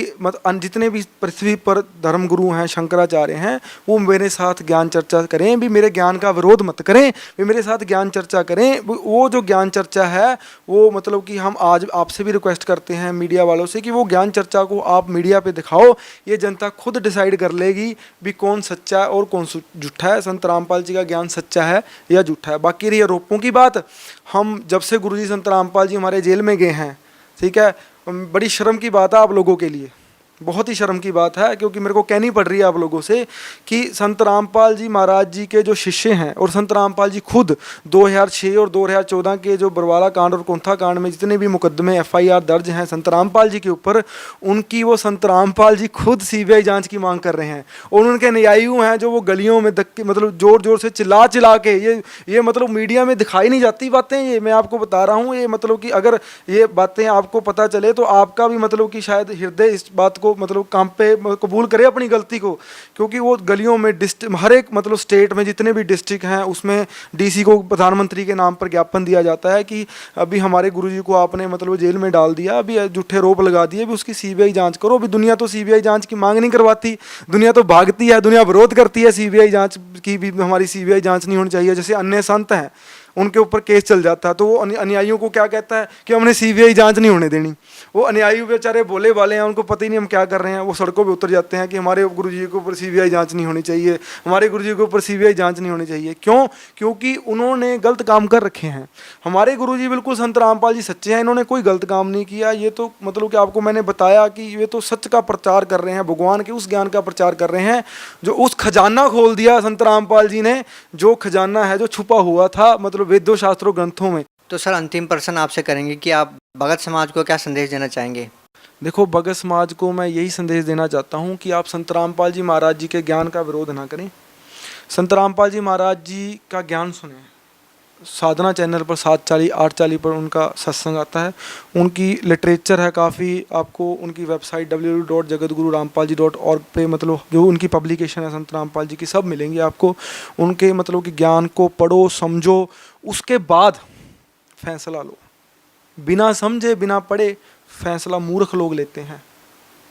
जितने भी पृथ्वी पर धर्मगुरु हैं, शंकराचार्य हैं, वो मेरे साथ ज्ञान चर्चा करें, भी मेरे ज्ञान का विरोध मत करें, भी मेरे साथ ज्ञान चर्चा करें। वो जो ज्ञान चर्चा है वो मतलब कि हम आज आपसे भी रिक्वेस्ट करते हैं मीडिया वालों से कि वो ज्ञान चर्चा को आप मीडिया पे दिखाओ। ये जनता खुद डिसाइड कर लेगी भी कौन सच्चा है और कौन झूठा है, संत रामपाल जी का ज्ञान सच्चा है या झूठा है। बाकी रही आरोपों की बात, हम जब से गुरुजी संत रामपाल जी हमारे जेल में गए हैं, ठीक है, बड़ी शर्म की बात है आप लोगों के लिए, बहुत ही शर्म की बात है, क्योंकि मेरे को कहनी पड़ रही है आप लोगों से कि संत रामपाल जी महाराज जी के जो शिष्य हैं, और संत रामपाल जी खुद 2006 और 2014 के जो बरवाला कांड और कोंथा कांड में जितने भी मुकदमे FIR दर्ज हैं संत रामपाल जी के ऊपर, उनकी वो संत रामपाल जी खुद CBI जांच की मांग कर रहे हैं। और उनके न्यायियों हैं जो वो गलियों में धक्के मतलब जोर जोर से चिल्ला चिल्ला के ये मतलब मीडिया में दिखाई नहीं जाती बातें, ये मैं आपको बता रहा हूँ। ये मतलब कि अगर ये बातें आपको पता चले तो आपका भी मतलब कि शायद हृदय इस बात को मतलब काम पे कबूल करे अपनी गलती को, क्योंकि वो गलियों में हर एक मतलब स्टेट में जितने भी डिस्ट्रिक्ट हैं उसमें DC को प्रधानमंत्री के नाम पर ज्ञापन दिया जाता है कि अभी हमारे गुरुजी को आपने मतलब जेल में डाल दिया, अभी झूठे रोप लगा दिए, अभी उसकी CBI जांच करो। अभी दुनिया तो CBI जांच की मांग नहीं करवाती, दुनिया तो भागती है, दुनिया विरोध करती है CBI जांच की, भी हमारी CBI जांच नहीं होनी चाहिए। जैसे अन्य संत हैं उनके ऊपर केस चल जाता है तो वो अनुयायियों को क्या कहता है कि हमने CBI जांच नहीं होने देनी। वो अनुयायी बेचारे बोले वाले हैं, उनको पता ही नहीं हम क्या कर रहे हैं, वो सड़कों पे उतर जाते हैं कि हमारे गुरुजी के ऊपर CBI जांच नहीं होनी चाहिए, हमारे गुरुजी के ऊपर CBI जांच नहीं होनी चाहिए। क्यों? क्योंकि उन्होंने गलत काम कर रखे हैं। हमारे गुरुजी बिल्कुल संत रामपाल जी सच्चे हैं, इन्होंने कोई गलत काम नहीं किया। ये तो मतलब कि आपको मैंने बताया कि ये तो सच का प्रचार कर रहे हैं, भगवान के उस ज्ञान का प्रचार कर रहे हैं जो उस खजाना खोल दिया संत रामपाल जी ने, जो खजाना है जो छुपा हुआ था मतलब वेदों शास्त्रों ग्रंथों में। तो सर अंतिम प्रश्न आपसे करेंगे कि आप भगत समाज को क्या संदेश देना चाहेंगे? देखो, भगत समाज को मैं यही संदेश देना चाहता हूँ कि आप संत रामपाल जी महाराज जी के ज्ञान का विरोध ना करें। संत रामपाल जी महाराज जी का ज्ञान सुने। साधना चैनल पर 740 840 पर उनका सत्संग आता है, उनकी लिटरेचर है काफ़ी, आपको उनकी वेबसाइट www.jagatgururampalji.org पे मतलब जो उनकी पब्लिकेशन है संत रामपाल जी की सब मिलेंगी आपको। उनके मतलब कि ज्ञान को पढ़ो, समझो, उसके बाद फैसला लो। बिना समझे बिना पढ़े फैसला मूर्ख लोग लेते हैं।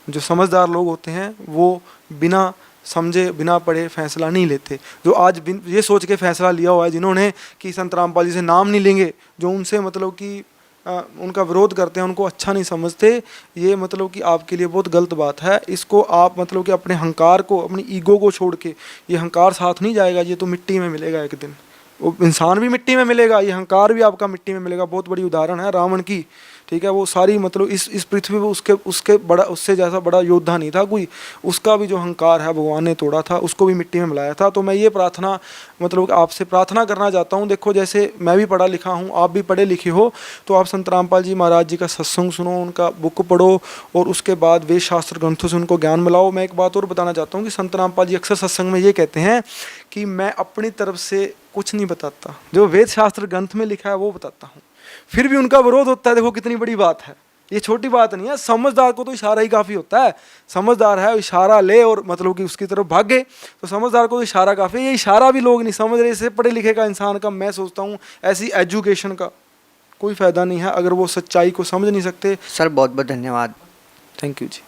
जो समझदार लोग होते हैं वो बिना समझे बिना पढ़े फैसला नहीं लेते। जो आज ये सोच के फैसला लिया हुआ है जिन्होंने कि संत रामपाल जी से नाम नहीं लेंगे, जो उनसे मतलब कि उनका विरोध करते हैं, उनको अच्छा नहीं समझते, ये मतलब कि आपके लिए बहुत गलत बात है। इसको आप मतलब कि अपने अहंकार को, अपनी ईगो को छोड़ के, ये अहंकार साथ नहीं जाएगा, ये तो मिट्टी में मिलेगा एक दिन। वो इंसान भी मिट्टी में मिलेगा, ये अहंकार भी आपका मिट्टी में मिलेगा। बहुत बड़ी उदाहरण है रावण की, ठीक है, वो सारी मतलब इस पृथ्वी पे उसके बड़ा, उससे जैसा बड़ा योद्धा नहीं था कोई, उसका भी जो अहंकार है भगवान ने तोड़ा था, उसको भी मिट्टी में मिलाया था। तो मैं ये प्रार्थना मतलब आपसे प्रार्थना करना चाहता हूँ। देखो, जैसे मैं भी पढ़ा लिखा हूँ, आप भी पढ़े लिखे हो, तो आप संत रामपाल जी महाराज जी का सत्संग सुनो, उनका बुक पढ़ो और उसके बाद वेद शास्त्र ग्रंथों से उनको ज्ञान मिलाओ। मैं एक बात और बताना चाहता हूँ कि संत रामपाल जी अक्सर सत्संग में ये कहते हैं कि मैं अपनी तरफ से कुछ नहीं बताता, जो वेद शास्त्र ग्रंथ में लिखा है वो बताता हूँ। फिर भी उनका विरोध होता है। देखो कितनी बड़ी बात है, ये छोटी बात नहीं है। समझदार को तो इशारा ही काफ़ी होता है। समझदार है, इशारा ले और मतलब कि उसकी तरफ भागे, तो समझदार को तो इशारा काफ़ी है। ये इशारा भी लोग नहीं समझ रहे। इससे पढ़े लिखे का इंसान का मैं सोचता हूँ ऐसी एजुकेशन का कोई फ़ायदा नहीं है अगर वो सच्चाई को समझ नहीं सकते। सर बहुत बहुत धन्यवाद। Thank you ji.